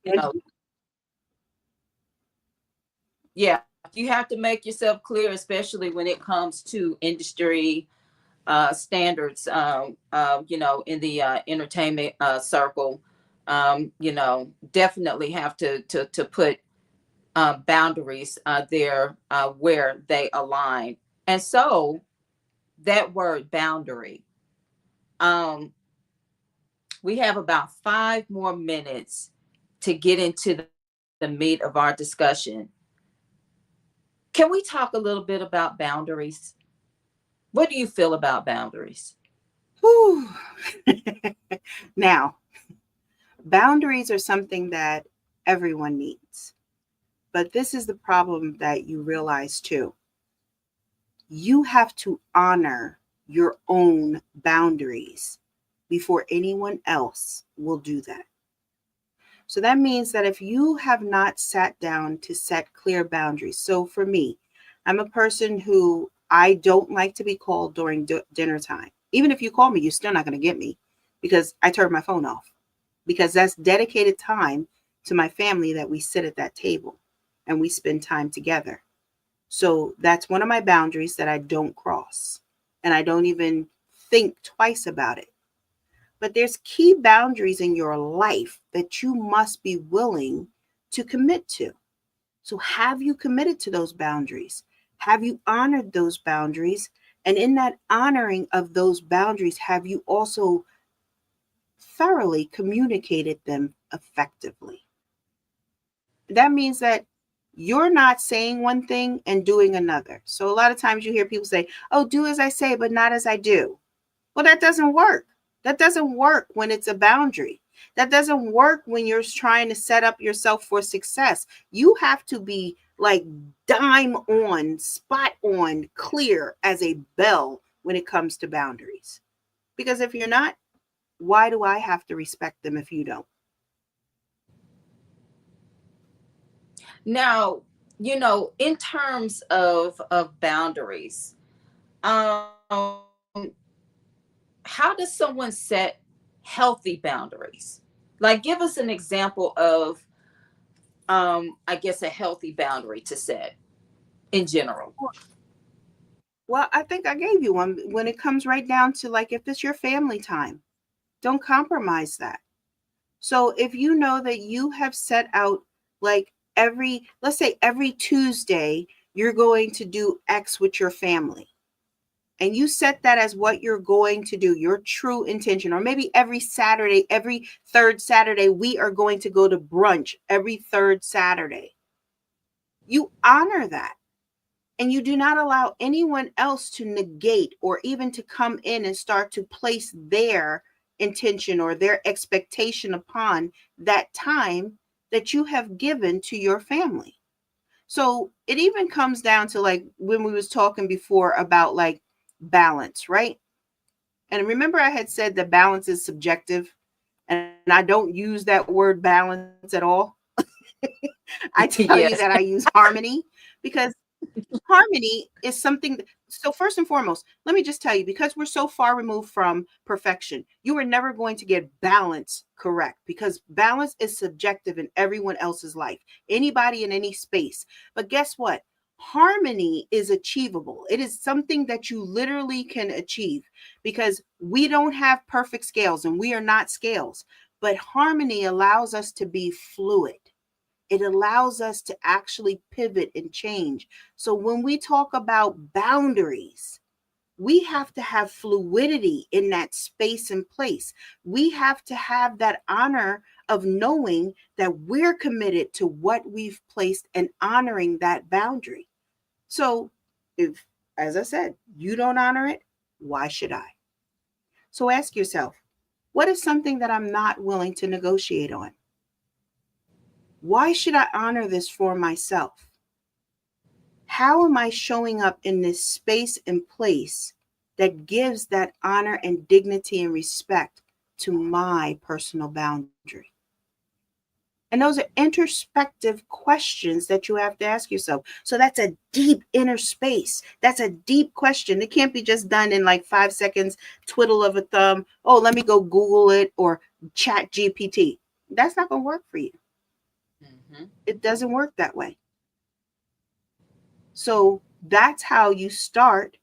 yeah, you have to make yourself clear, especially when it comes to industry standards, in the entertainment circle. Definitely have to put boundaries there where they align. And so that word boundary, we have about 5 more minutes to get into the meat of our discussion. Can we talk a little bit about boundaries? What do you feel about boundaries? Whew. Now, boundaries are something that everyone needs. But this is the problem that you realize too. You have to honor your own boundaries before anyone else will do that. So that means that if you have not sat down to set clear boundaries. So for me, I'm a person who I don't like to be called during dinner time. Even if you call me, you're still not going to get me because I turn my phone off, because that's dedicated time to my family that we sit at that table and we spend time together. So that's one of my boundaries that I don't cross, and I don't even think twice about it. But there's key boundaries in your life that you must be willing to commit to. So have you committed to those boundaries? Have you honored those boundaries? And in that honoring of those boundaries, have you also thoroughly communicated them effectively? That means that you're not saying one thing and doing another. So a lot of times you hear people say, oh, do as I say, but not as I do. Well, that doesn't work. That doesn't work when it's a boundary. That doesn't work when you're trying to set up yourself for success. You have to be like dime on, spot on, clear as a bell when it comes to boundaries. Because if you're not, why do I have to respect them if you don't? Now, in terms of boundaries, how does someone set healthy boundaries? Like, give us an example of, I guess, a healthy boundary to set in general. Well, I think I gave you one. When it comes right down to, like, if it's your family time, don't compromise that. So if you know that you have set out, like, let's say every Tuesday, you're going to do X with your family, and you set that as what you're going to do, your true intention, or maybe every Saturday, every third Saturday, we are going to go to brunch every third Saturday. You honor that. And you do not allow anyone else to negate or even to come in and start to place their intention or their expectation upon that time that you have given to your family. So it even comes down to, like, when we was talking before about, like, balance, right? And remember I had said that balance is subjective, and I don't use that word balance at all. I tell you Yes. that I use harmony, because harmony is something. So first and foremost, let me just tell you, because we're so far removed from perfection, you are never going to get balance correct, because balance is subjective in everyone else's life, anybody in any space. But guess what? Harmony is achievable. It is something that you literally can achieve, because we don't have perfect scales and we are not scales, but harmony allows us to be fluid. It allows us to actually pivot and change. So when we talk about boundaries, we have to have fluidity in that space and place. We have to have that honor of knowing that we're committed to what we've placed and honoring that boundary. So if, as I said, you don't honor it, why should I? So ask yourself, what is something that I'm not willing to negotiate on? Why should I honor this for myself? How am I showing up in this space and place that gives that honor and dignity and respect to my personal boundary? And those are introspective questions that you have to ask yourself. So that's a deep inner space. That's a deep question. It can't be just done in like 5 seconds, twiddle of a thumb. Oh, let me go Google it or chat GPT. That's not going to work for you. It doesn't work that way. So that's how you start.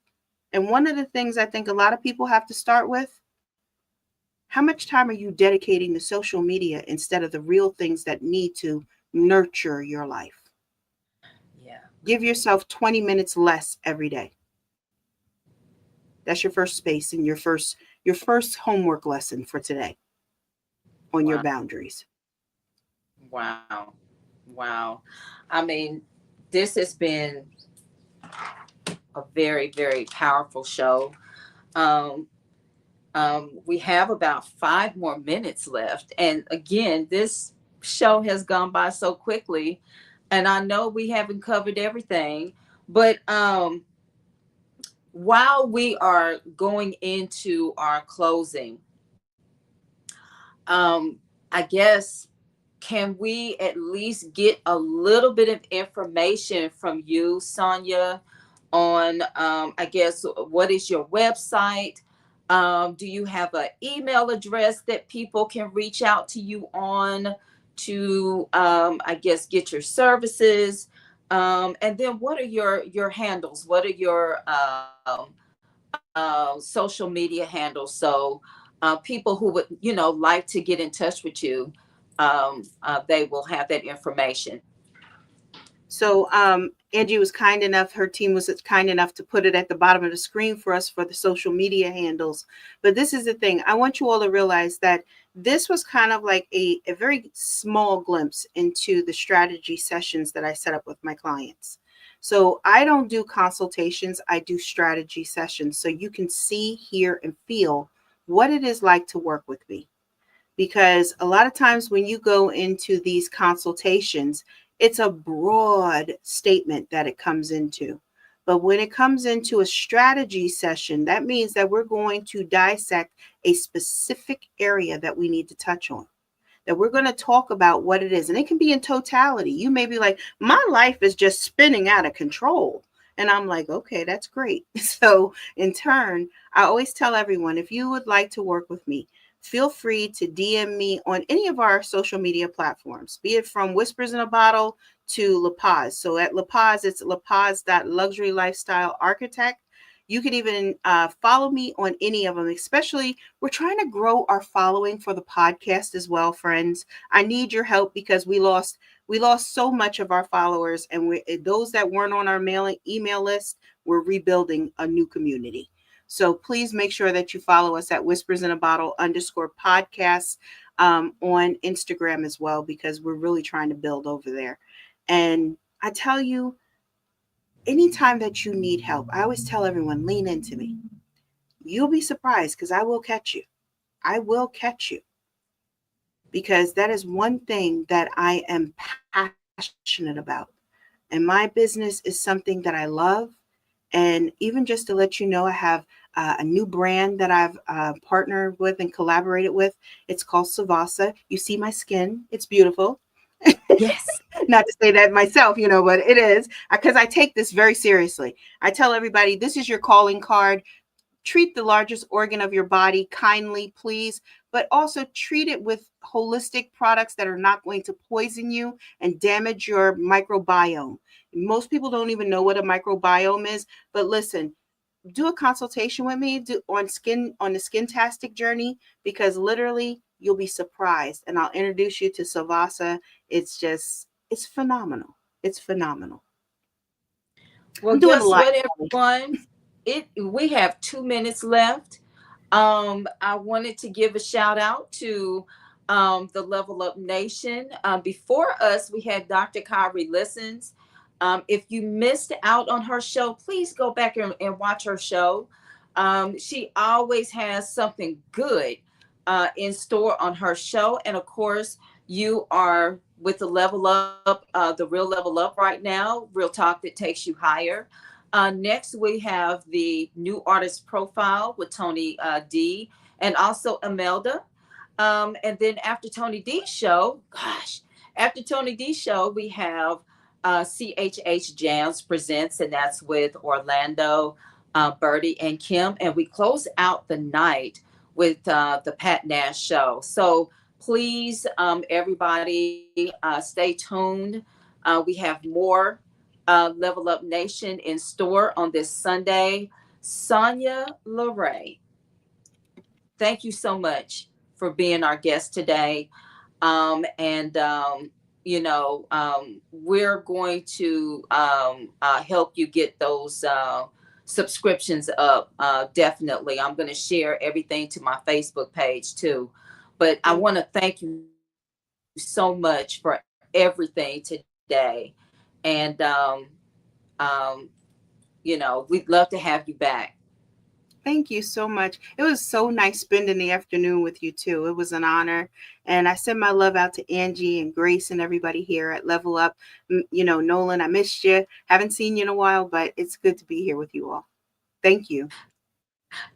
And one of the things I think a lot of people have to start with, how much time are you dedicating to social media instead of the real things that need to nurture your life? Yeah. Give yourself 20 minutes less every day. That's your first space and your first homework lesson for today on your boundaries. Wow. Wow. I mean, this has been a very, very powerful show. Um, we have about 5 more minutes left. And again, this show has gone by so quickly. And I know we haven't covered everything. But while we are going into our closing, I guess, can we at least get a little bit of information from you, Sonya, on, I guess, what is your website? Do you have an email address that people can reach out to you on to, I guess, get your services? And then what are your handles? What are your social media handles? So people who would, like to get in touch with you, they will have that information. So Angee was kind enough, her team was kind enough to put it at the bottom of the screen for us for the social media handles. But this is the thing. I want you all to realize that this was kind of like a very small glimpse into the strategy sessions that I set up with my clients. So I don't do consultations, I do strategy sessions. So you can see, hear, and feel what it is like to work with me. Because a lot of times when you go into these consultations, it's a broad statement that it comes into. But when it comes into a strategy session, that means that we're going to dissect a specific area that we need to touch on, that we're going to talk about what it is. And it can be in totality. You may be like, my life is just spinning out of control. And I'm like, okay, that's great. So in turn, I always tell everyone, if you would like to work with me, feel free to DM me on any of our social media platforms, be it from Whispers in a Bottle to LaPaz. So at LaPaz, it's lapaz.luxury lifestyle architect. You can even follow me on any of them, especially we're trying to grow our following for the podcast as well, friends. I need your help because we lost so much of our followers, and those that weren't on our email list, we're rebuilding a new community. So please make sure that you follow us at Whispers in a Bottle _podcasts on Instagram as well, because we're really trying to build over there. And I tell you, anytime that you need help, I always tell everyone, lean into me. You'll be surprised because I will catch you. I will catch you. Because that is one thing that I am passionate about. And my business is something that I love. And even just to let you know, I have a new brand that I've partnered with and collaborated with. It's called Savasa. You see my skin. It's beautiful. Yes. Not to say that myself, but it is, because I take this very seriously. I tell everybody, this is your calling card. Treat the largest organ of your body kindly, please, but also treat it with holistic products that are not going to poison you and damage your microbiome. Most people don't even know what a microbiome is, but listen, do a consultation with me on the Skintastic journey, because literally you'll be surprised, and I'll introduce you to Savasa. It's phenomenal. It's phenomenal. Well, guess what, everyone? We have 2 minutes left. I wanted to give a shout out to the Level Up Nation. Before us, we had Dr. Kyrie Listens. If you missed out on her show, please go back and watch her show. She always has something good in store on her show. And of course, you are with the Level Up, the Real Level Up right now, Real Talk that takes you higher. Next, we have the New Artist Profile with Tony D and also Imelda. And then after Tony D's show, we have CHH Jams Presents, and that's with Orlando, Birdie, and Kim. And we close out the night with the Pat Nash Show. So please, everybody, stay tuned. We have more Level Up Nation in store on this Sunday. Sonya LaRae, thank you so much for being our guest today. We're going to help you get those subscriptions up. Definitely. I'm going to share everything to my Facebook page too. But I want to thank you so much for everything today. And, we'd love to have you back. Thank you so much. It was so nice spending the afternoon with you too. It was an honor. And I send my love out to Angee and Grace and everybody here at Level Up. Nolan, I missed you. Haven't seen you in a while, but it's good to be here with you all. Thank you.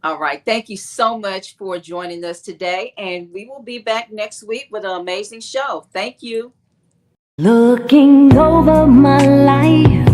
All right. Thank you so much for joining us today. And we will be back next week with an amazing show. Thank you. Looking over my life,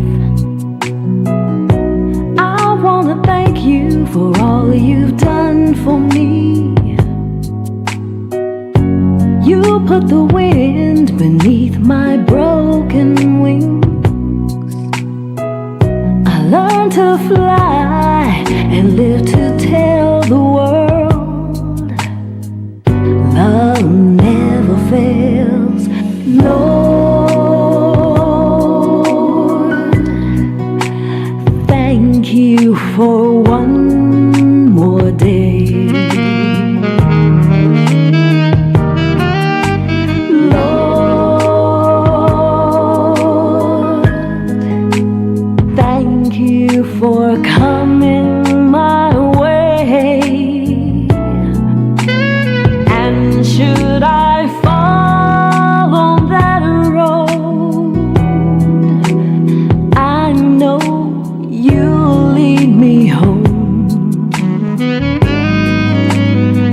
to fly and live to tell the world love never fails. Lord, thank you for one more day. Thank you for coming my way. And should I fall on that road, I know you'll lead me home.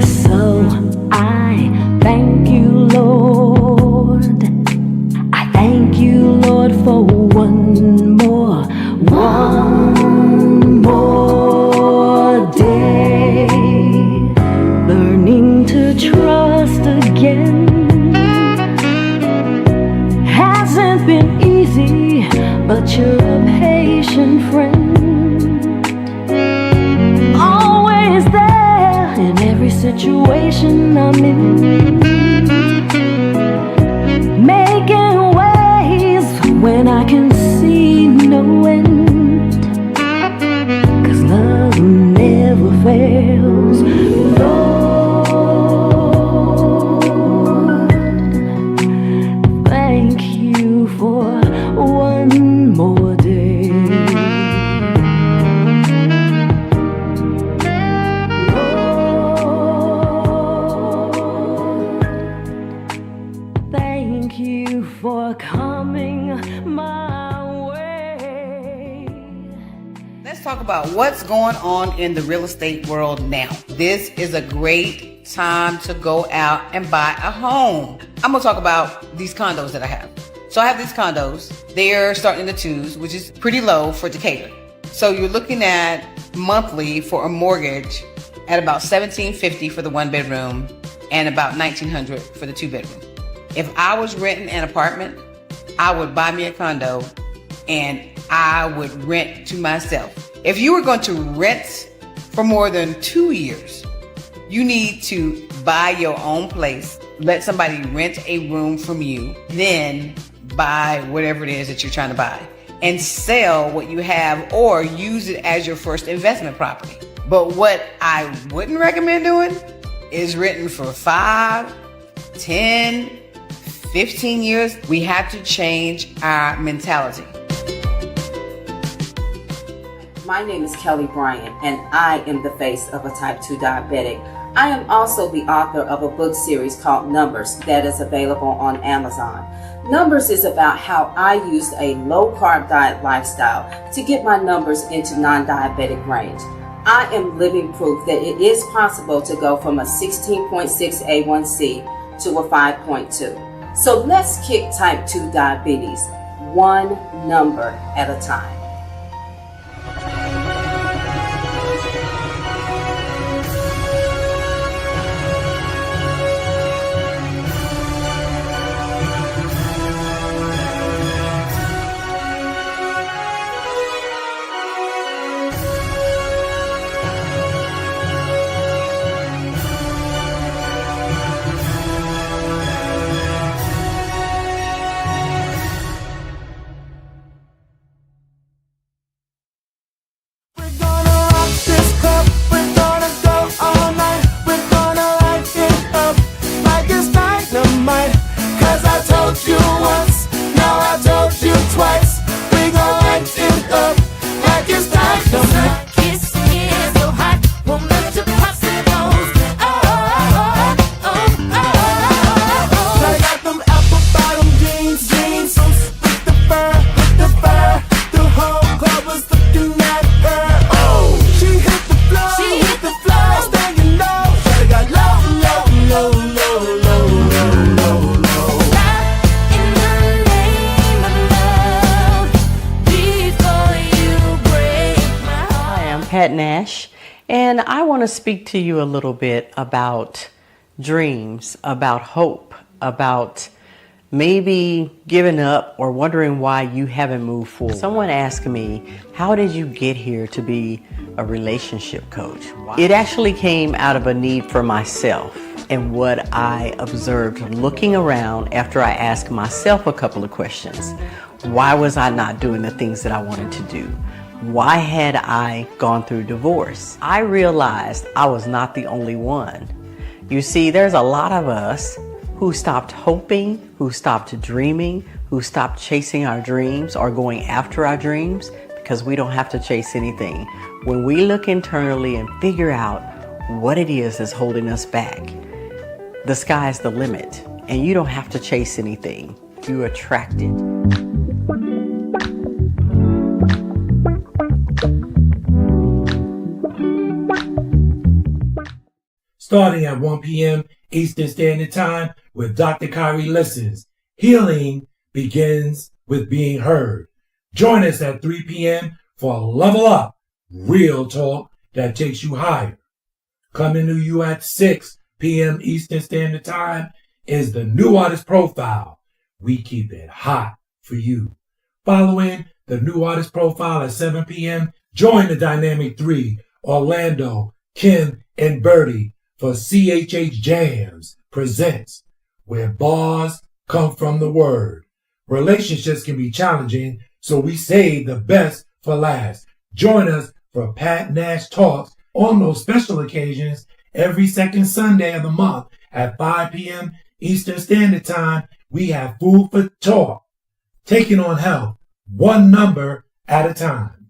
So I thank you, Lord. I thank you, Lord, for one more day. Learning to trust again hasn't been easy, but you're a patient friend. Always there in every situation I'm in, making ways when I can see no end. 'Cause love never fails. Lord, thank you for one more day. Lord, thank you for coming my way. Let's talk about what's going on in the real estate world now. This is a great time to go out and buy a home. I'm gonna talk about these condos that I have. So I have these condos. They're starting in the twos, which is pretty low for Decatur. So you're looking at monthly for a mortgage at about $1,750 for the one bedroom and about $1,900 for the two bedroom. If I was renting an apartment, I would buy me a condo and I would rent to myself. If you were going to rent for more than 2 years, you need to buy your own place, let somebody rent a room from you, then buy whatever it is that you're trying to buy and sell what you have or use it as your first investment property. But what I wouldn't recommend doing is renting for 5, 10, 15 years. We have to change our mentality. My name is Kelly Bryant, and I am the face of a type 2 diabetic. I am also the author of a book series called Numbers that is available on Amazon. Numbers is about how I used a low-carb diet lifestyle to get my numbers into non-diabetic range. I am living proof that it is possible to go from a 16.6 A1C to a 5.2. So let's kick type 2 diabetes one number at a time. Pat Nash, and I want to speak to you a little bit about dreams, about hope, about maybe giving up or wondering why you haven't moved forward. Someone asked me, how did you get here to be a relationship coach? It actually came out of a need for myself and what I observed looking around after I asked myself a couple of questions. Why was I not doing the things that I wanted to do? Why had I gone through divorce? I realized I was not the only one. You see, there's a lot of us who stopped hoping, who stopped dreaming, who stopped chasing our dreams or going after our dreams because we don't have to chase anything. When we look internally and figure out what it is that's holding us back, the sky's the limit and you don't have to chase anything. You attract it. Starting at 1 p.m. Eastern Standard Time with Dr. Kyrie Listens. Healing begins with being heard. Join us at 3 p.m. for Level Up, real talk that takes you higher. Coming to you at 6 p.m. Eastern Standard Time is the New Artist Profile. We keep it hot for you. Following the New Artist Profile at 7 p.m., join the Dynamic 3, Orlando, Kim, and Birdie for CHH Jams presents Where Bars Come From the Word. Relationships can be challenging, so we save the best for last. Join us for Pat Nash Talks on those special occasions every second Sunday of the month at 5 p.m. Eastern Standard Time. We have food for talk, taking on health, one number at a time.